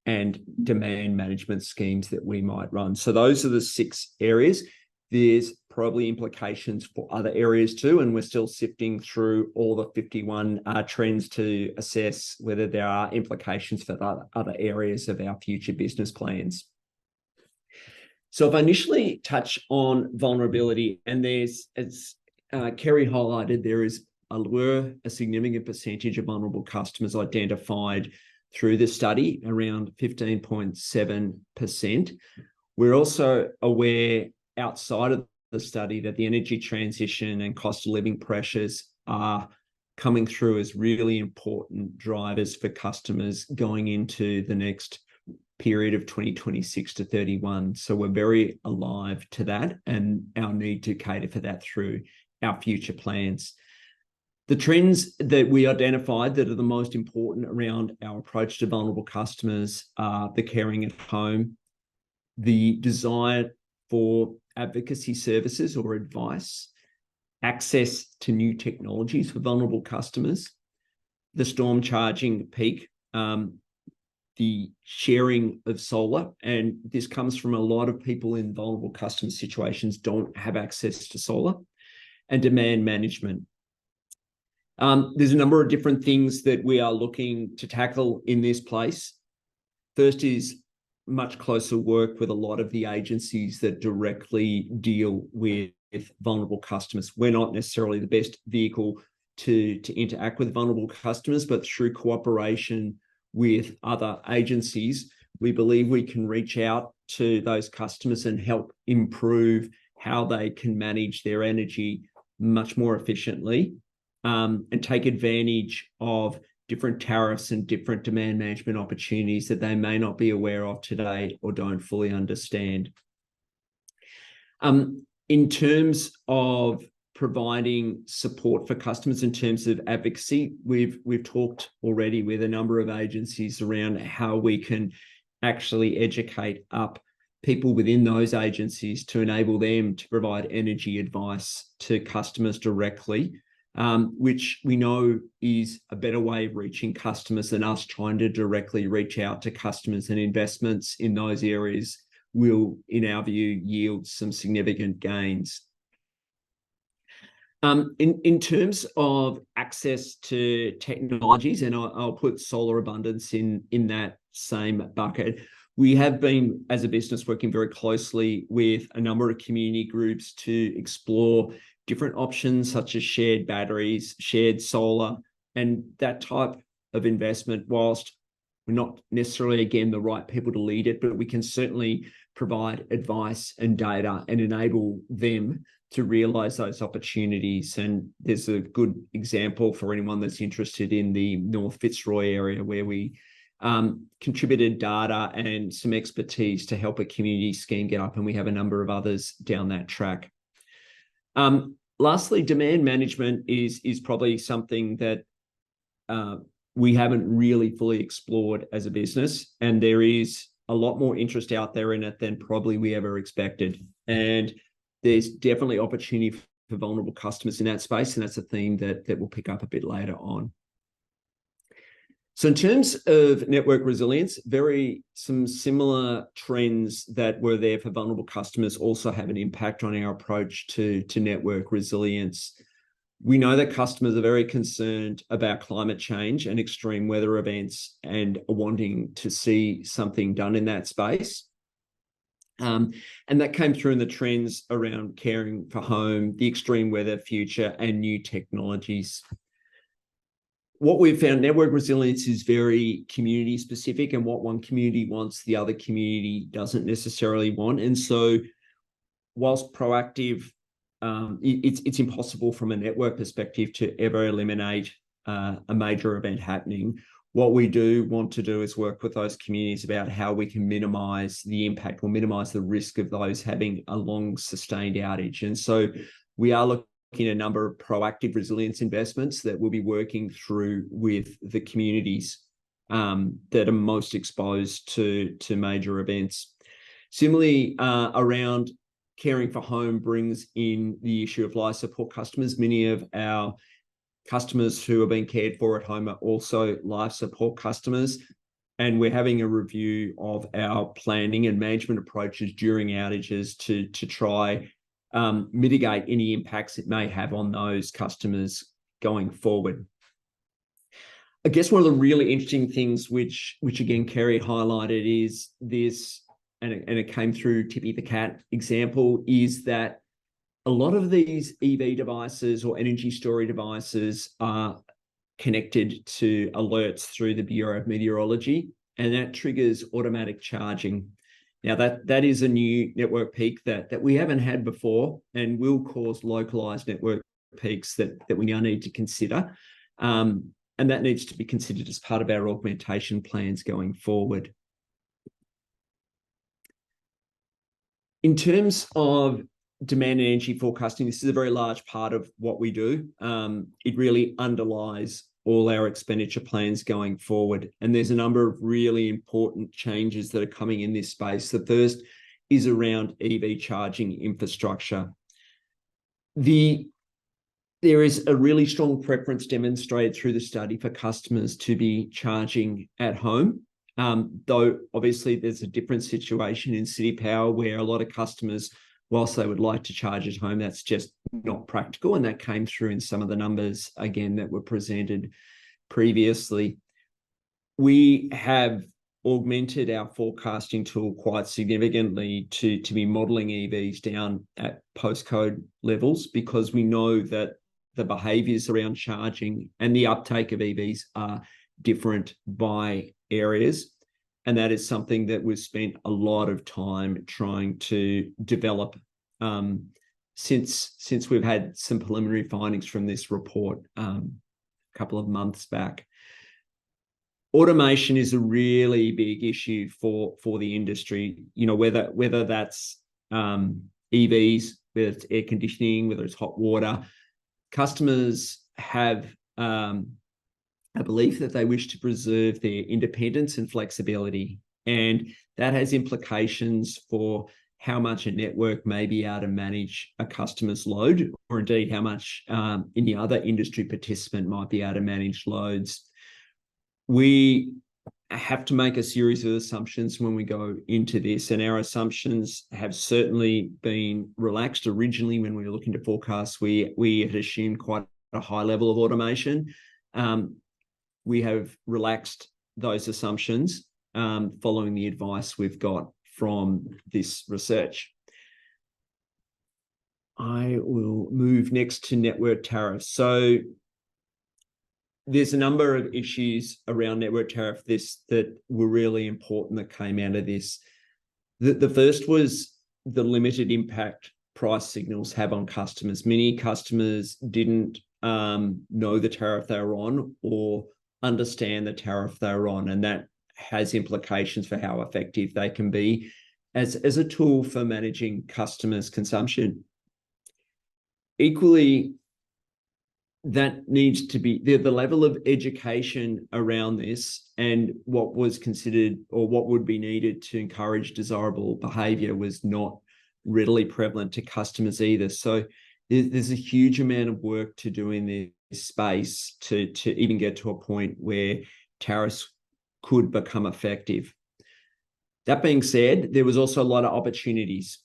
and demand management schemes that we might run. So those are the 6 areas. There's probably implications for other areas too, and we're still sifting through all the 51 trends to assess whether there are implications for other areas of our future business plans. So if I initially touch on vulnerability, and there's, as Kerry highlighted, there were a significant percentage of vulnerable customers identified through the study, around 15.7%. We're also aware outside of the study that the energy transition and cost of living pressures are coming through as really important drivers for customers going into the next period of 2026 to 31. So we're very alive to that and our need to cater for that through our future plans. The trends that we identified that are the most important around our approach to vulnerable customers are the caring at home, the desire for advocacy services or advice, access to new technologies for vulnerable customers, the storm charging peak, the sharing of solar, and this comes from a lot of people in vulnerable customer situations don't have access to solar, and demand management. There's a number of different things that we are looking to tackle in this place. First is much closer work with a lot of the agencies that directly deal with vulnerable customers. We're not necessarily the best vehicle to interact with vulnerable customers, but through cooperation with other agencies, we believe we can reach out to those customers and help improve how they can manage their energy much more efficiently, and take advantage of different tariffs and different demand management opportunities that they may not be aware of today or don't fully understand. In terms of providing support for customers in terms of advocacy, we've talked already with a number of agencies around how we can actually educate up people within those agencies to enable them to provide energy advice to customers directly, which we know is a better way of reaching customers than us trying to directly reach out to customers, and investments in those areas will, in our view, yield some significant gains. In terms of access to technologies, and I'll put solar abundance in that same bucket, we have been, as a business, working very closely with a number of community groups to explore different options such as shared batteries, shared solar, and that type of investment. Whilst we're not necessarily, again, the right people to lead it, but we can certainly provide advice and data and enable them to realise those opportunities. And there's a good example for anyone that's interested in the North Fitzroy area, where we contributed data and some expertise to help a community scheme get up, and we have a number of others down that track. Lastly, demand management is probably something that we haven't really fully explored as a business, and there is a lot more interest out there in it than probably we ever expected. And there's definitely opportunity for vulnerable customers in that space, and that's a theme that we'll pick up a bit later on. So in terms of network resilience, some similar trends that were there for vulnerable customers also have an impact on our approach to network resilience. We know that customers are very concerned about climate change and extreme weather events and are wanting to see something done in that space. And that came through in the trends around caring for home, the extreme weather future, and new technologies. What we've found, network resilience is very community specific, and what one community wants, the other community doesn't necessarily want. And so whilst proactive, it's impossible from a network perspective to ever eliminate a major event happening. What we do want to do is work with those communities about how we can minimise the impact or minimise the risk of those having a long sustained outage. And so we are looking at a number of proactive resilience investments that we'll be working through with the communities that are most exposed to major events. Similarly, around caring for home brings in the issue of life support customers. Many of our customers who are being cared for at home are also life support customers, and we're having a review of our planning and management approaches during outages to try mitigate any impacts it may have on those customers going forward. I guess one of the really interesting things, which again Kerry highlighted, is this, and it came through Tippy the cat example, is that a lot of these EV devices or energy storage devices are connected to alerts through the Bureau of Meteorology, and that triggers automatic charging. Now, that is a new network peak that we haven't had before, and will cause localized network peaks that we now need to consider. And that needs to be considered as part of our augmentation plans going forward. In terms of demand and energy forecasting, this is a very large part of what we do. It really underlies all our expenditure plans going forward. And there's a number of really important changes that are coming in this space. The first is around EV charging infrastructure. There is a really strong preference demonstrated through the study for customers to be charging at home. Though obviously there's a different situation in City Power, where a lot of customers whilst they would like to charge at home, that's just not practical. And that came through in some of the numbers, again, that were presented previously. We have augmented our forecasting tool quite significantly to be modelling EVs down at postcode levels, because we know that the behaviours around charging and the uptake of EVs are different by areas. And that is something that we've spent a lot of time trying to develop since we've had some preliminary findings from this report a couple of months back. Automation is a really big issue for the industry, you know, whether that's EVs, whether it's air conditioning, whether it's hot water. Customers have a belief that they wish to preserve their independence and flexibility, and that has implications for how much a network may be able to manage a customer's load, or indeed how much any other industry participant might be able to manage loads. We have to make a series of assumptions when we go into this, and our assumptions have certainly been relaxed. Originally, when we were looking to forecast, we had assumed quite a high level of automation. We have relaxed those assumptions following the advice we've got from this research. I will move next to network tariffs. So there's a number of issues around network tariff that were really important that came out of this. The first was the limited impact price signals have on customers. Many customers didn't know the tariff they were on or understand the tariff they were on, and that has implications for how effective they can be as a tool for managing customers' consumption. Equally, that needs to be the level of education around this, and what was considered or what would be needed to encourage desirable behaviour was not readily prevalent to customers either. So there's a huge amount of work to do in this space to even get to a point where tariffs could become effective. That being said, there was also a lot of opportunities.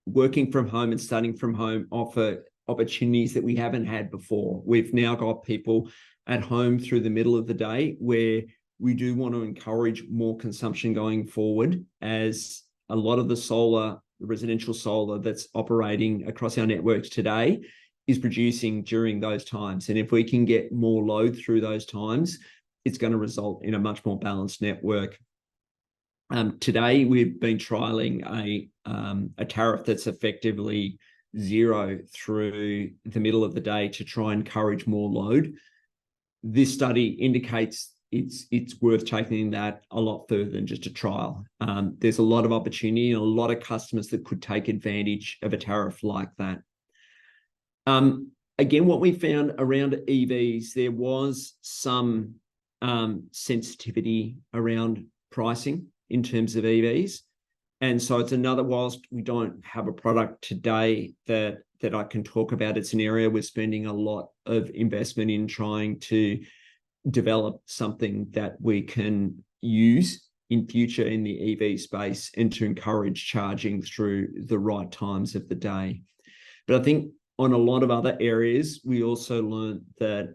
Working from home and studying from home offer opportunities that we haven't had before. We've now got people at home through the middle of the day, where we do want to encourage more consumption going forward, as a lot of the residential solar that's operating across our networks today is producing during those times. And if we can get more load through those times, it's going to result in a much more balanced network. Today, we've been trialling a tariff that's effectively zero through the middle of the day to try and encourage more load. This study indicates it's worth taking that a lot further than just a trial. There's a lot of opportunity and a lot of customers that could take advantage of a tariff like that. Again, what we found around EVs, there was some sensitivity around pricing in terms of EVs. And so it's another, whilst we don't have a product today that I can talk about, it's an area we're spending a lot of investment in trying to develop something that we can use in future in the EV space and to encourage charging through the right times of the day. But I think on a lot of other areas, we also learned that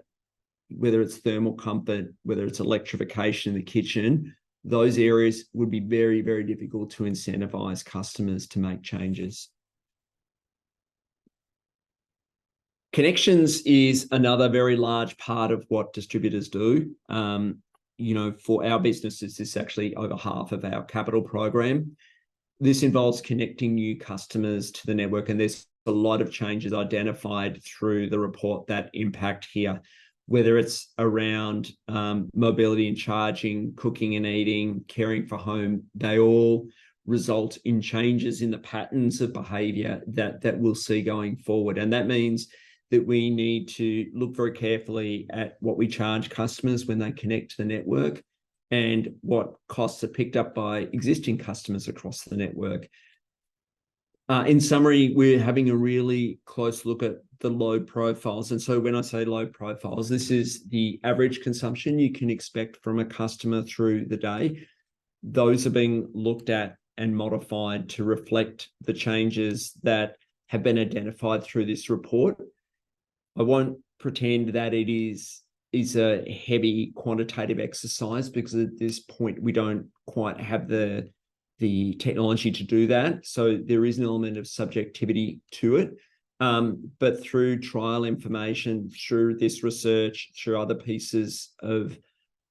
whether it's thermal comfort, whether it's electrification in the kitchen, those areas would be very, very difficult to incentivize customers to make changes. Connections is another very large part of what distributors do. You know, for our businesses, this is actually over half of our capital program. This involves connecting new customers to the network, and there's a lot of changes identified through the report that impact here, whether it's around mobility and charging, cooking and eating, caring for home. They all result in changes in the patterns of behaviour that we'll see going forward. And that means that we need to look very carefully at what we charge customers when they connect to the network and what costs are picked up by existing customers across the network. In summary, we're having a really close look at the load profiles. And so when I say load profiles, this is the average consumption you can expect from a customer through the day. Those are being looked at and modified to reflect the changes that have been identified through this report. I won't pretend that it is a heavy quantitative exercise, because at this point we don't quite have the technology to do that. So there is an element of subjectivity to it. But through trial information, through this research, through other pieces of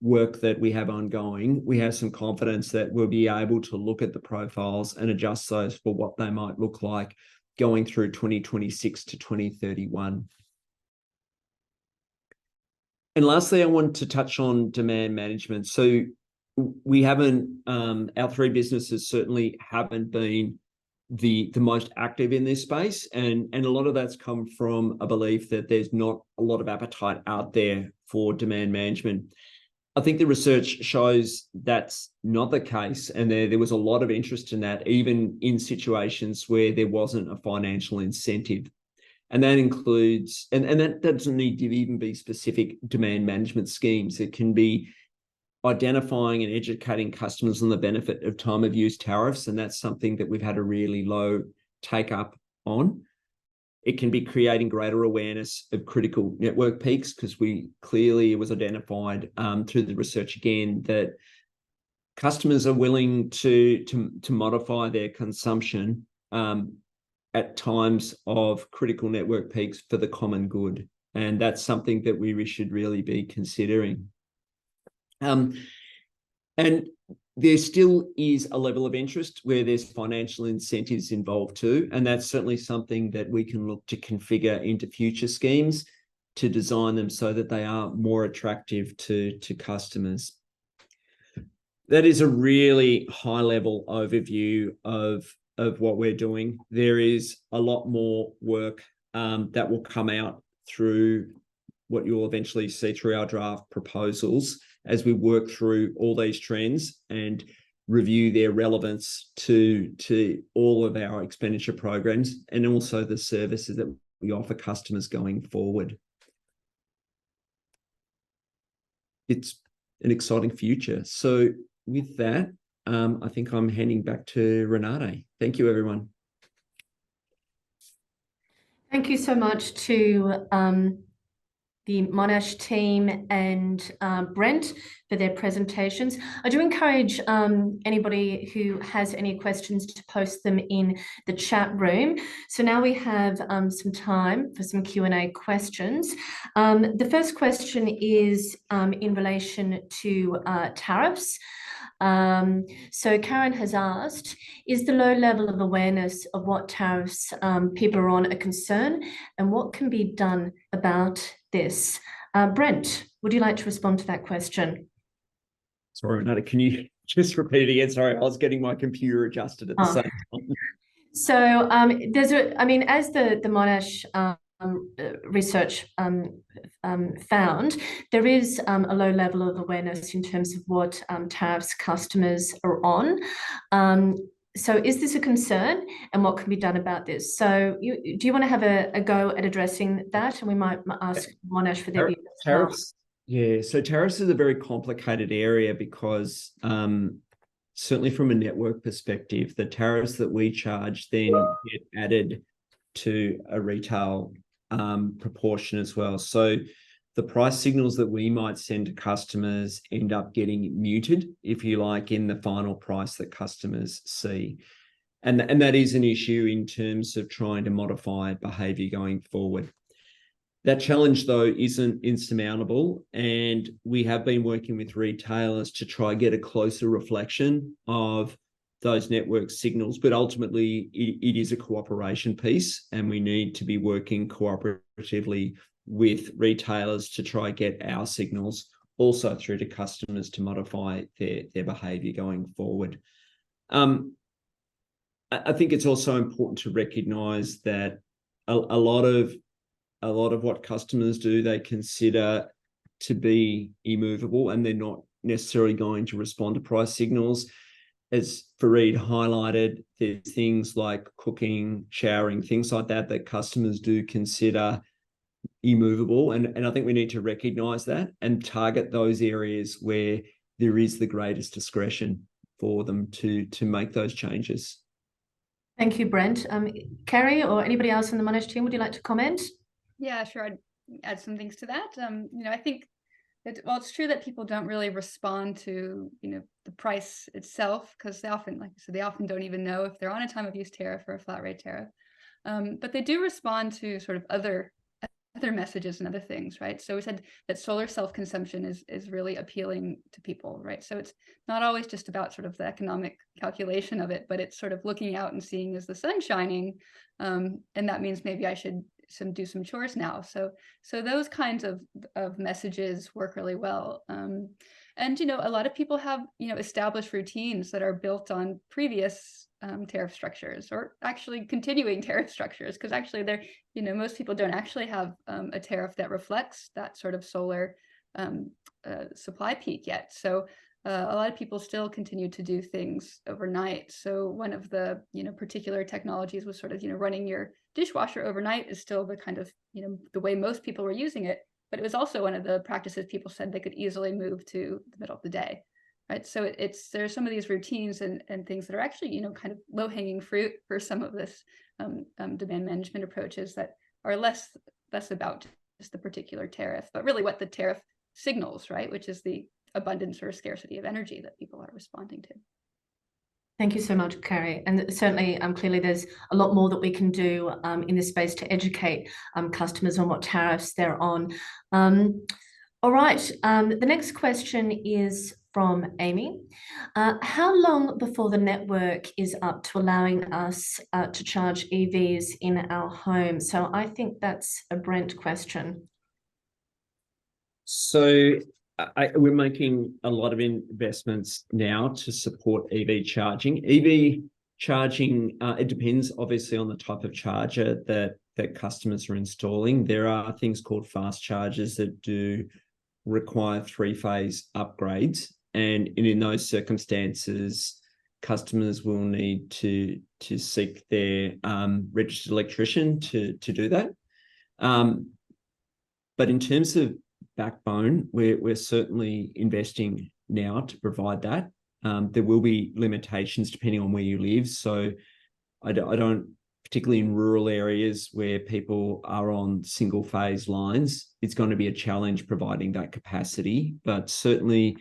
work that we have ongoing, we have some confidence that we'll be able to look at the profiles and adjust those for what they might look like going through 2026 to 2031. And lastly, I want to touch on demand management. So we haven't, our three businesses certainly haven't been the most active in this space. And a lot of that's come from a belief that there's not a lot of appetite out there for demand management. I think the research shows that's not the case. And there was a lot of interest in that, even in situations where there wasn't a financial incentive. And that includes, and that doesn't need to even be specific demand management schemes. It can be identifying and educating customers on the benefit of time of use tariffs. And that's something that we've had a really low take up on. It can be creating greater awareness of critical network peaks, because it was identified through the research again that customers are willing to modify their consumption at times of critical network peaks for the common good. And that's something that we should really be considering. And there still is a level of interest where there's financial incentives involved too. And that's certainly something that we can look to configure into future schemes to design them so that they are more attractive to customers. That is a really high level overview of what we're doing. There is a lot more work that will come out through what you'll eventually see through our draft proposals as we work through all these trends and review their relevance to all of our expenditure programs and also the services that we offer customers going forward. It's an exciting future. So with that, I think I'm handing back to Renate. Thank you, everyone. Thank you so much to the Monash team and Brent for their presentations. I do encourage anybody who has any questions to post them in the chat room. So now we have some time for some Q&A questions. The first question is in relation to tariffs. So Karen has asked, is the low level of awareness of what tariffs people are on a concern, and what can be done about this? Brent, would you like to respond to that question? Sorry, Renata, can you just repeat it again? Sorry, I was getting my computer adjusted at the same time. So as the Monash research found, there is a low level of awareness in terms of what tariffs customers are on. So is this a concern, and what can be done about this? So do you want to have a go at addressing that? And we might ask Monash for their view as well. Tariffs, yeah, so tariffs is a very complicated area because certainly from a network perspective, the tariffs that we charge then get added to a retail proportion as well. So the price signals that we might send to customers end up getting muted, if you like, in the final price that customers see. And that is an issue in terms of trying to modify behavior going forward. That challenge, though, isn't insurmountable, and we have been working with retailers to try and get a closer reflection of those network signals, but ultimately it is a cooperation piece, and we need to be working cooperatively with retailers to try and get our signals also through to customers to modify their behavior going forward. I think it's also important to recognize that a lot of what customers do, they consider to be immovable, and they're not necessarily going to respond to price signals. As Fareed highlighted, there's things like cooking, showering, things like that customers do consider immovable. And I think we need to recognize that and target those areas where there is the greatest discretion. for them to make those changes. Thank you, Brent. Kerry or anybody else on the Monash team, would you like to comment? Yeah, sure. I'd add some things to that. I think that, well, it's true that people don't really respond to, the price itself, because they often, like I said, they often don't even know if they're on a time of use tariff or a flat rate tariff. But they do respond to sort of other messages and other things, right? So we said that solar self-consumption is really appealing to people, right? So it's not always just about sort of the economic calculation of it, but it's sort of looking out and seeing, is the sun shining? And that means maybe I should do some chores now. So those kinds of messages work really well. And a lot of people have established routines that are built on previous tariff structures, or actually continuing tariff structures, because actually they're most people don't actually have a tariff that reflects that sort of solar supply peak yet. So a lot of people still continue to do things overnight. So one of the particular technologies was sort of running your dishwasher overnight is still the kind of the way most people were using it, but it was also one of the practices people said they could easily move to the middle of the day, right? So there's some of these routines and things that are actually kind of low-hanging fruit for some of this demand management approaches that are less about just the particular tariff, but really what the tariff signals, right? Which is the abundance or scarcity of energy that people are responding to. Thank you so much, Kerry. And certainly, clearly, there's a lot more that we can do in this space to educate customers on what tariffs they're on. All right, the next question is from Amy. How long before the network is up to allowing us to charge EVs in our home? So I think that's a Brent question. So we're making a lot of investments now to support EV charging. EV charging, it depends obviously on the type of charger that customers are installing. There are things called fast chargers that do require three-phase upgrades. And in those circumstances, customers will need to seek their registered electrician to do that. But in terms of backbone, we're certainly investing now to provide that. There will be limitations depending on where you live. So I don't, particularly in rural areas where people are on single phase lines, it's going to be a challenge providing that capacity. But certainly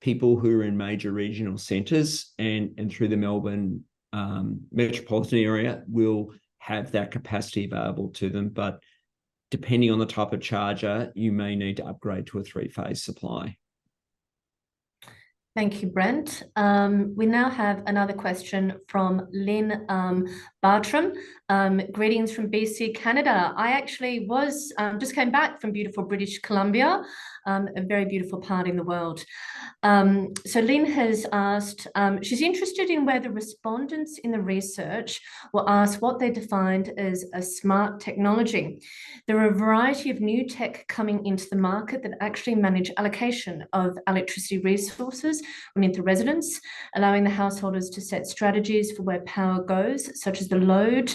people who are in major regional centres and through the Melbourne metropolitan area will have that capacity available to them. But depending on the type of charger, you may need to upgrade to a three-phase supply. Thank you, Brent. We now have another question from Lynn Bartram. Greetings from BC, Canada. I actually just came back from beautiful British Columbia, a very beautiful part in the world. So Lynn has asked, she's interested in where the respondents in the research were asked what they defined as a smart technology. There are a variety of new tech coming into the market that actually manage allocation of electricity resources beneath the residence, allowing the householders to set strategies for where power goes, such as load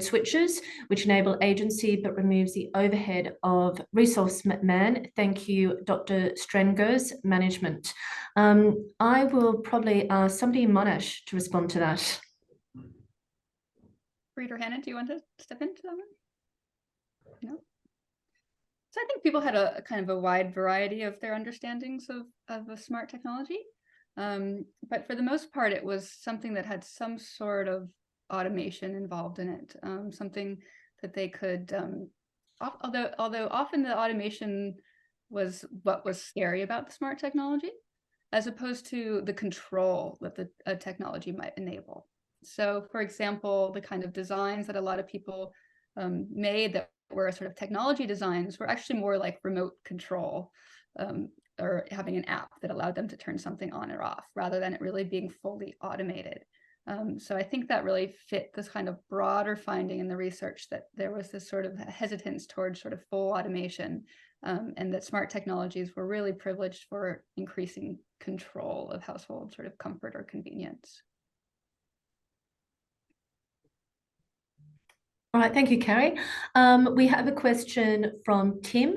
switches, which enable agency but removes the overhead of resource man. Thank you, Dr. Strengers, management. I will probably ask somebody in Monash to respond to that. Reader Hannah, do you want to step into that one? No? So I think people had a kind of a wide variety of their understandings of a smart technology. But for the most part, it was something that had some sort of automation involved in it, something that they could, although often the automation was what was scary about the smart technology, as opposed to the control that the technology might enable. So, for example, the kind of designs that a lot of people made that were sort of technology designs were actually more like remote control, or having an app that allowed them to turn something on or off, rather than it really being fully automated. So I think that really fit this kind of broader finding in the research, that there was this sort of hesitance towards sort of full automation, and that smart technologies were really privileged for increasing control of household sort of comfort or convenience. All right, thank you, Carrie. We have a question from Tim.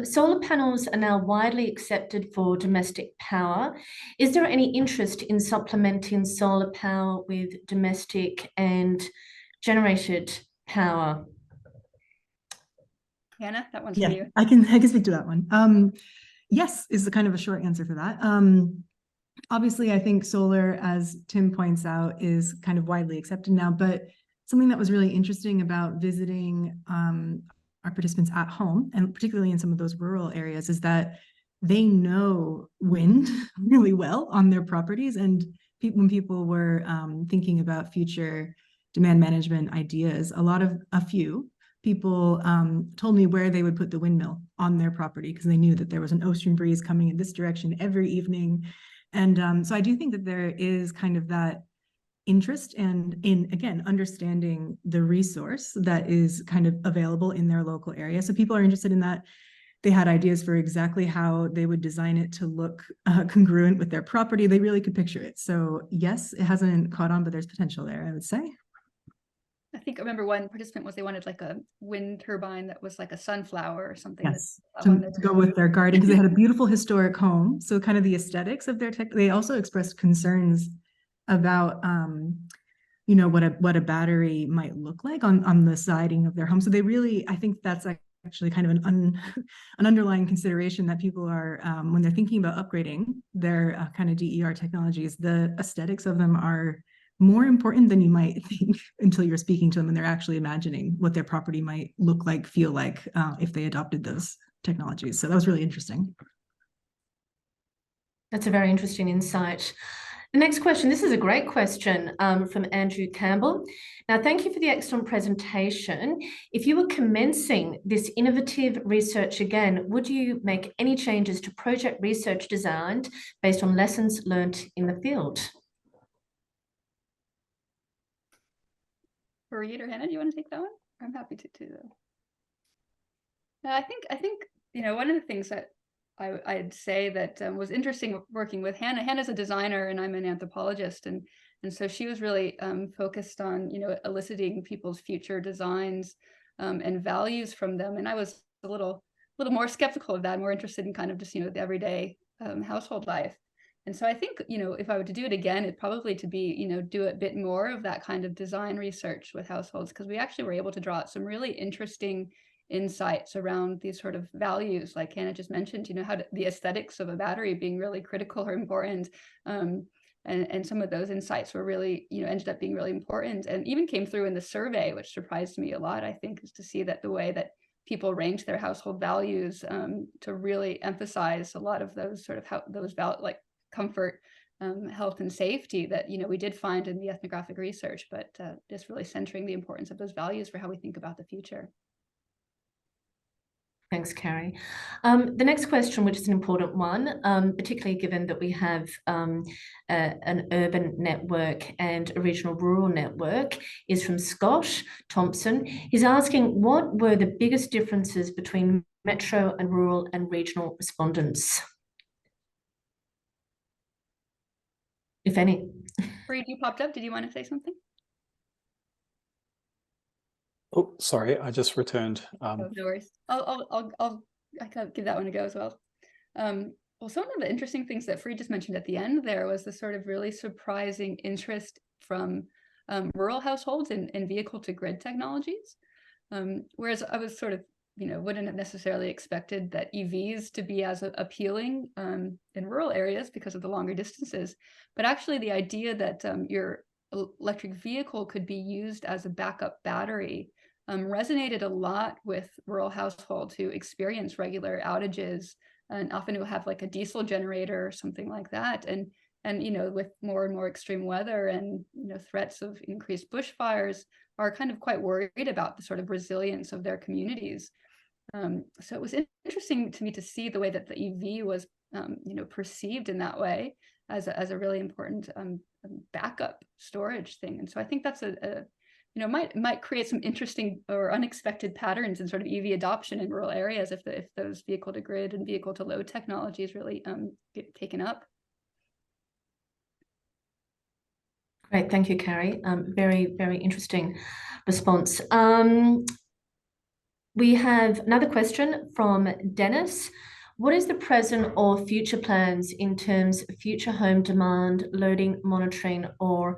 Solar panels are now widely accepted for domestic power. Is there any interest in supplementing solar power with domestic and generated power? Hannah, that one's Yeah, for you. I can speak to that one. Yes, is the kind of a short answer for that. Obviously, I think solar, as Tim points out, is kind of widely accepted now, but something that was really interesting about visiting our participants at home, and particularly in some of those rural areas, is that they know wind really well on their properties. And when people were thinking about future demand management ideas, a few people told me where they would put the windmill on their property because they knew that there was an ocean breeze coming in this direction every evening. And so I do think that there is kind of that interest and in, again, understanding the resource that is kind of available in their local area. So people are interested in that. They had ideas for exactly how they would design it to look congruent with their property. They really could picture it. So yes, it hasn't caught on, but there's potential there, I would say. I remember one participant was they wanted like a wind turbine that was like a sunflower or something. Yes, to go with their garden, because they had a beautiful historic home. So kind of the aesthetics of their tech, they also expressed concerns about you know, what a battery might look like on the siding of their home. So they really, I think that's actually kind of an underlying consideration that people are, when they're thinking about upgrading their kind of DER technologies, the aesthetics of them are more important than you might think until you're speaking to them and they're actually imagining what their property might look like, feel like if they adopted those technologies. So that was really interesting. That's a very interesting insight. The next question, this is a great question from Andrew Campbell. Now, thank you for the excellent presentation. If you were commencing this innovative research again, would you make any changes to project research designed based on lessons learned in the field? Fareed or Hannah, do you want to take that one? I'm happy to too, though. I think you know, one of the things that I'd say that was interesting working with Hannah. Hannah's a designer and I'm an anthropologist, and so she was really focused on, you know, eliciting people's future designs and values from them. And I was a little more skeptical of that, more interested in kind of just, you know, the everyday household life. And so I think, you know, if I were to do it again, it'd probably to be, you know, do a bit more of that kind of design research with households, because we actually were able to draw out some really interesting insights around these sort of values, like Hannah just mentioned, you know, the aesthetics of a battery being really critical or important. And some of those insights were really, you know, ended up being really important, and even came through in the survey, which surprised me a lot, I think, is to see that the way that people range their household values to really emphasize a lot of those sort of like comfort, health and safety that, you know, we did find in the ethnographic research, but just really centering the importance of those values for how we think about the future. Thanks, Carrie. The next question, which is an important one, particularly given that we have an urban network and a regional rural network, is from Scott Thompson. He's asking, what were the biggest differences between metro and rural and regional respondents, if any? Fareed, you popped up. Did you want to say something? Oh, sorry, I just returned. Oh, no worries. I can give that one a go as well. Well, some of the interesting things that Fareed just mentioned at the end there was the sort of really surprising interest from rural households in vehicle to grid technologies. Whereas I was sort of, you know, wouldn't have necessarily expected that EVs to be as appealing in rural areas because of the longer distances. But actually the idea that your electric vehicle could be used as a backup battery resonated a lot with rural households who experience regular outages and often who have like a diesel generator or something like that. And you know, with more and more extreme weather and, you know, threats of increased bushfires, are kind of quite worried about the sort of resilience of their communities. So it was interesting to me to see the way that the EV was, you know, perceived in that way as a really important backup storage thing. And so I think that's you know, might create some interesting or unexpected patterns in sort of EV adoption in rural areas if those vehicle to grid and vehicle to load technologies really get taken up. Great, thank you, Carrie. Very, very interesting. response. We have another question from Dennis. What is the present or future plans in terms of future home demand, loading, monitoring, or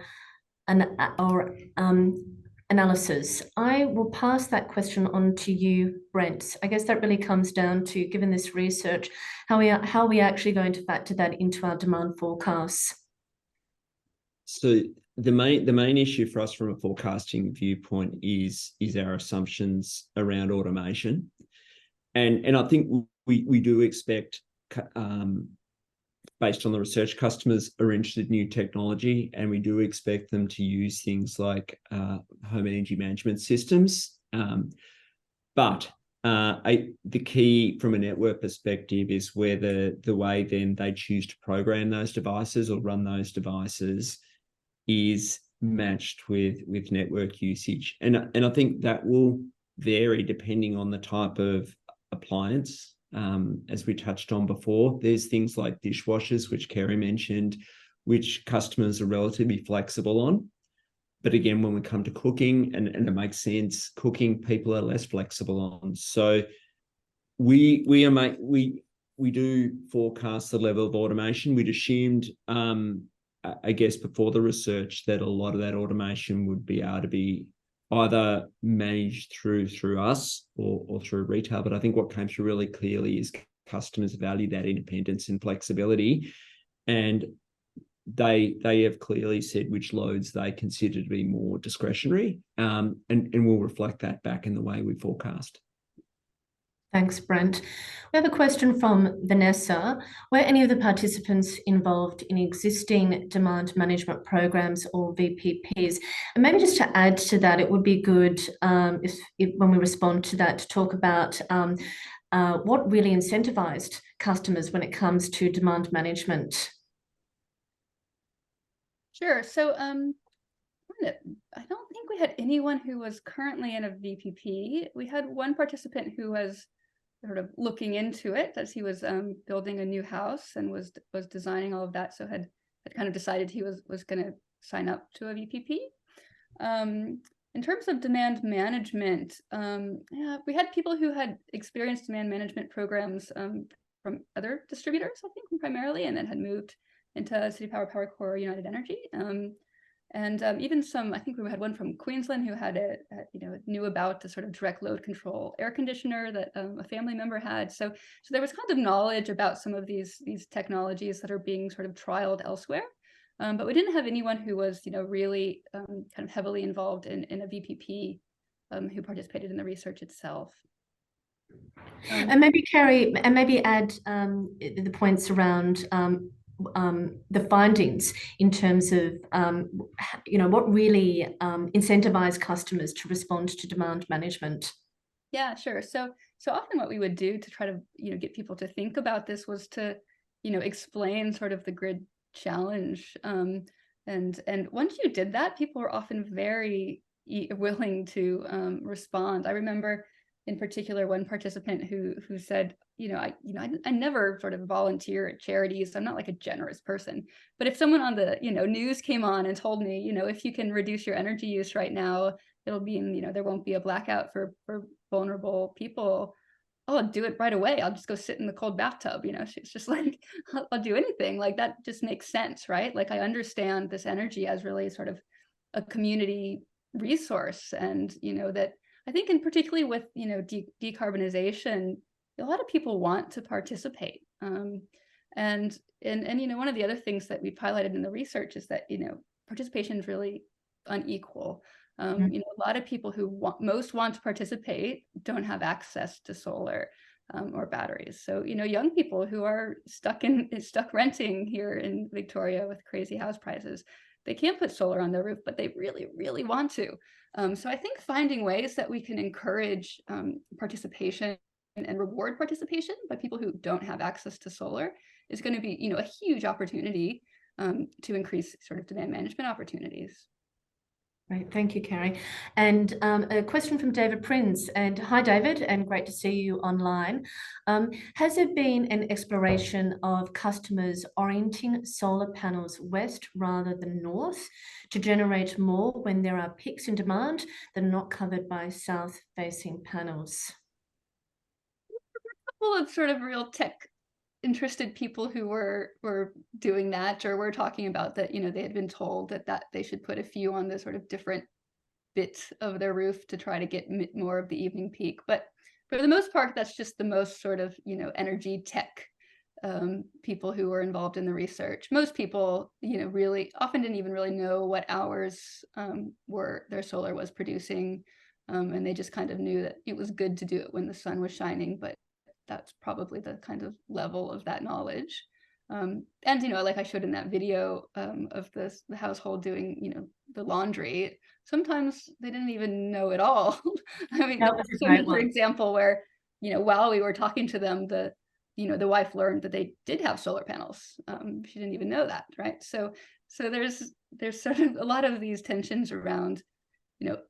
analysis? I will pass that question on to you, Brent. I guess that really comes down to, given this research, how we are actually going to factor that into our demand forecasts. So the main issue for us from a forecasting viewpoint is our assumptions around automation, and I think we do expect, based on the research, customers are interested in new technology, and we do expect them to use things like home energy management systems. But the key from a network perspective is whether the way then they choose to program those devices or run those devices is matched with network usage. And I think that will vary depending on the type of appliance. As we touched on before, there's things like dishwashers, which Kerry mentioned, which customers are relatively flexible on. But again, when we come to cooking, and it makes sense, cooking people are less flexible on. So we do forecast the level of automation. We'd assumed, I guess, before the research, that a lot of that automation would be able to be either managed through us or through retail. But I think what came through really clearly is customers value that independence and flexibility, and they have clearly said which loads they consider to be more discretionary, and we'll reflect that back in the way we forecast. Thanks, Brent. We have a question from Vanessa. Were any of the participants involved in existing demand management programs or VPPs? And maybe just to add to that, it would be good if when we respond to that, to talk about what really incentivized customers when it comes to demand management. Sure. So I don't think we had anyone who was currently in a VPP. We had one participant who was sort of looking into it as he was building a new house and was designing all of that. So had kind of decided he was going to sign up to a VPP. In terms of demand management, yeah, we had people who had experienced demand management programs from other distributors, I think primarily, and then had moved into City Power Core, United Energy. And even some, I think we had one from Queensland who had knew about the sort of direct load control air conditioner that a family member had. So there was kind of knowledge about some of these technologies that are being sort of trialed elsewhere. But we didn't have anyone who was, really kind of heavily involved in a VPP who participated in the research itself. And maybe Kerry, and maybe add the points around the findings in terms of what really incentivized customers to respond to demand management. Yeah, sure. So often what we would do to try to get people to think about this was to explain sort of the grid challenge, and once you did that, people were often very willing to respond. I remember in particular one participant who said, I never sort of volunteer at charities. I'm not like a generous person. But if someone on the news came on and told me, if you can reduce your energy use right now, it'll mean there won't be a blackout for vulnerable people. Oh, I'll do it right away. I'll just go sit in the cold bathtub. She's just like, I'll do anything. Like that just makes sense, right? Like I understand this energy as really sort of a community resource, and that I think, and particularly with decarbonization, a lot of people want to participate. And one of the other things that we've highlighted in the research is that participation is really unequal. A lot of people who most want to participate don't have access to solar or batteries. So young people who are stuck renting here in Victoria with crazy house prices, they can't put solar on their roof, but they really, really want to. So I think finding ways that we can encourage participation and reward participation by people who don't have access to solar is going to be, a huge opportunity to increase sort of demand management opportunities. Great, thank you, Carrie. And a question from David Prince. And hi, David, and great to see you online. Has there been an exploration of customers orienting solar panels west rather than north to generate more when there are peaks in demand that are not covered by south-facing panels? Well, it's sort of real tech interested people who were doing that, or were talking about that, they had been told that they should put a few on the sort of different bits of their roof to try to get more of the evening peak. But for the most part, that's just the most sort of, energy tech people who were involved in the research. Most people, really often didn't even really know what hours were their solar was producing. And they just kind of knew that it was good to do it when the sun was shining, but that's probably the kind of level of that knowledge. And, like I showed in that video of the household doing, the laundry, sometimes they didn't even know at all. I mean, That was a great for one. example, where, while we were talking to them, the wife learned that they did have solar panels. She didn't even know that, right? So there's sort of a lot of these tensions around,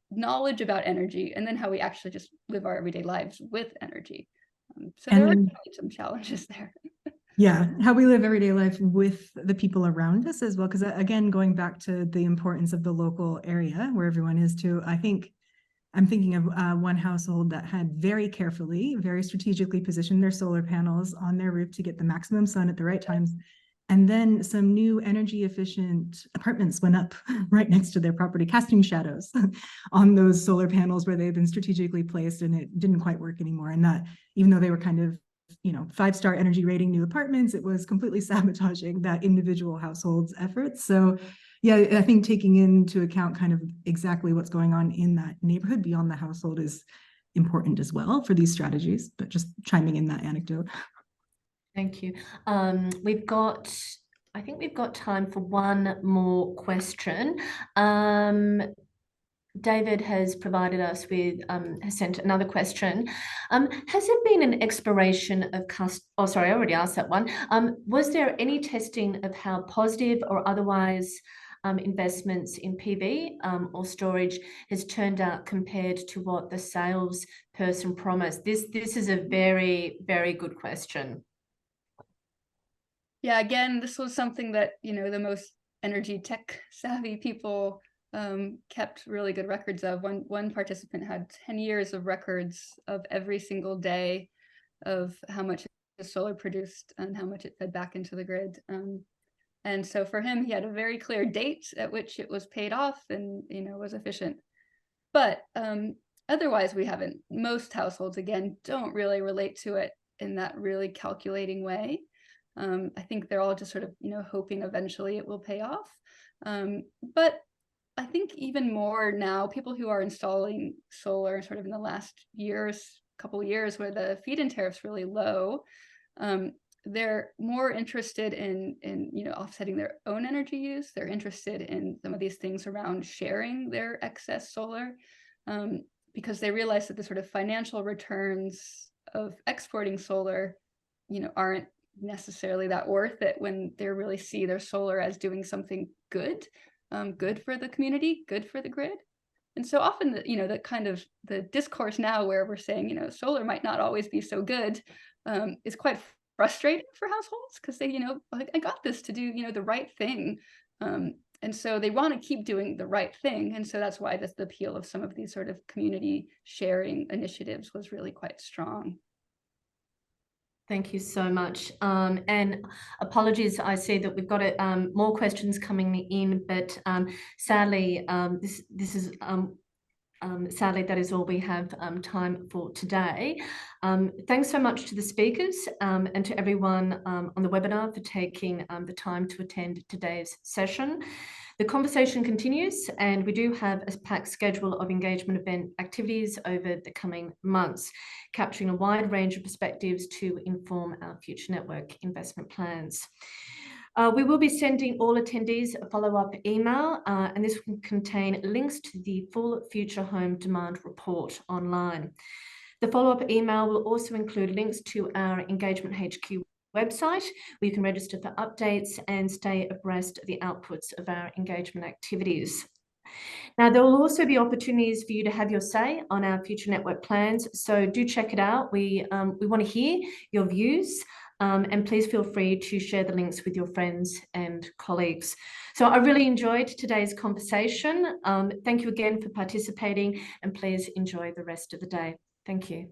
knowledge about energy, and then how we actually just live our everyday lives with energy. So there are some challenges there. Yeah, how we live everyday life with the people around us as well. Because again, going back to the importance of the local area where everyone is too, I'm thinking of one household that had very carefully, very strategically positioned their solar panels on their roof to get the maximum sun at the right times. And then some new energy efficient apartments went up right next to their property, casting shadows on those solar panels where they had been strategically placed, and it didn't quite work anymore. And that, even though they were kind of, 5-star energy rating new apartments, it was completely sabotaging that individual household's efforts. So yeah, I think taking into account kind of exactly what's going on in that neighborhood beyond the household is important as well for these strategies, but just chiming in that anecdote. Thank you. I think we've got time for one more question. David has provided us with, has sent another question. Has there been an exploration of oh, sorry, I already asked that one. Was there any testing of how positive or otherwise investments in PV or storage has turned out compared to what the salesperson promised? This is a very, very good question. Yeah, again, this was something that, the most energy tech savvy people kept really good records of. One participant had 10 years of records of every single day of how much the solar produced and how much it fed back into the grid. And so for him, he had a very clear date at which it was paid off and, was efficient. But otherwise, we haven't. Most households, again, don't really relate to it in that really calculating way. I think they're all just sort of, hoping eventually it will pay off. But I think even more now, people who are installing solar sort of in the last couple of years where the feed-in tariff's really low, they're more interested in offsetting their own energy use. They're interested in some of these things around sharing their excess solar, because they realize that the sort of financial returns of exporting solar, aren't necessarily that worth it when they really see their solar as doing something good, good for the community, good for the grid. And so often, the kind of the discourse now where we're saying, solar might not always be so good, is quite frustrating for households because they, like, I got this to do, the right thing. And so they want to keep doing the right thing. And so that's why the appeal of some of these sort of community sharing initiatives was really quite strong. Thank you so much. And apologies, I see that we've got more questions coming in, but sadly, this is sadly, that is all we have time for today. Thanks so much to the speakers and to everyone on the webinar for taking the time to attend today's session. The conversation continues, and we do have a packed schedule of engagement event activities over the coming months, capturing a wide range of perspectives to inform our future network investment plans. We will be sending all attendees a follow-up email, and this will contain links to the full Future Home Demand Report online. The follow-up email will also include links to our Engagement HQ website, where you can register for updates and stay abreast of the outputs of our engagement activities. Now, there will also be opportunities for you to have your say on our future network plans, so do check it out. We want to hear your views, and please feel free to share the links with your friends and colleagues. So I really enjoyed today's conversation. Thank you again for participating, and please enjoy the rest of the day. Thank you.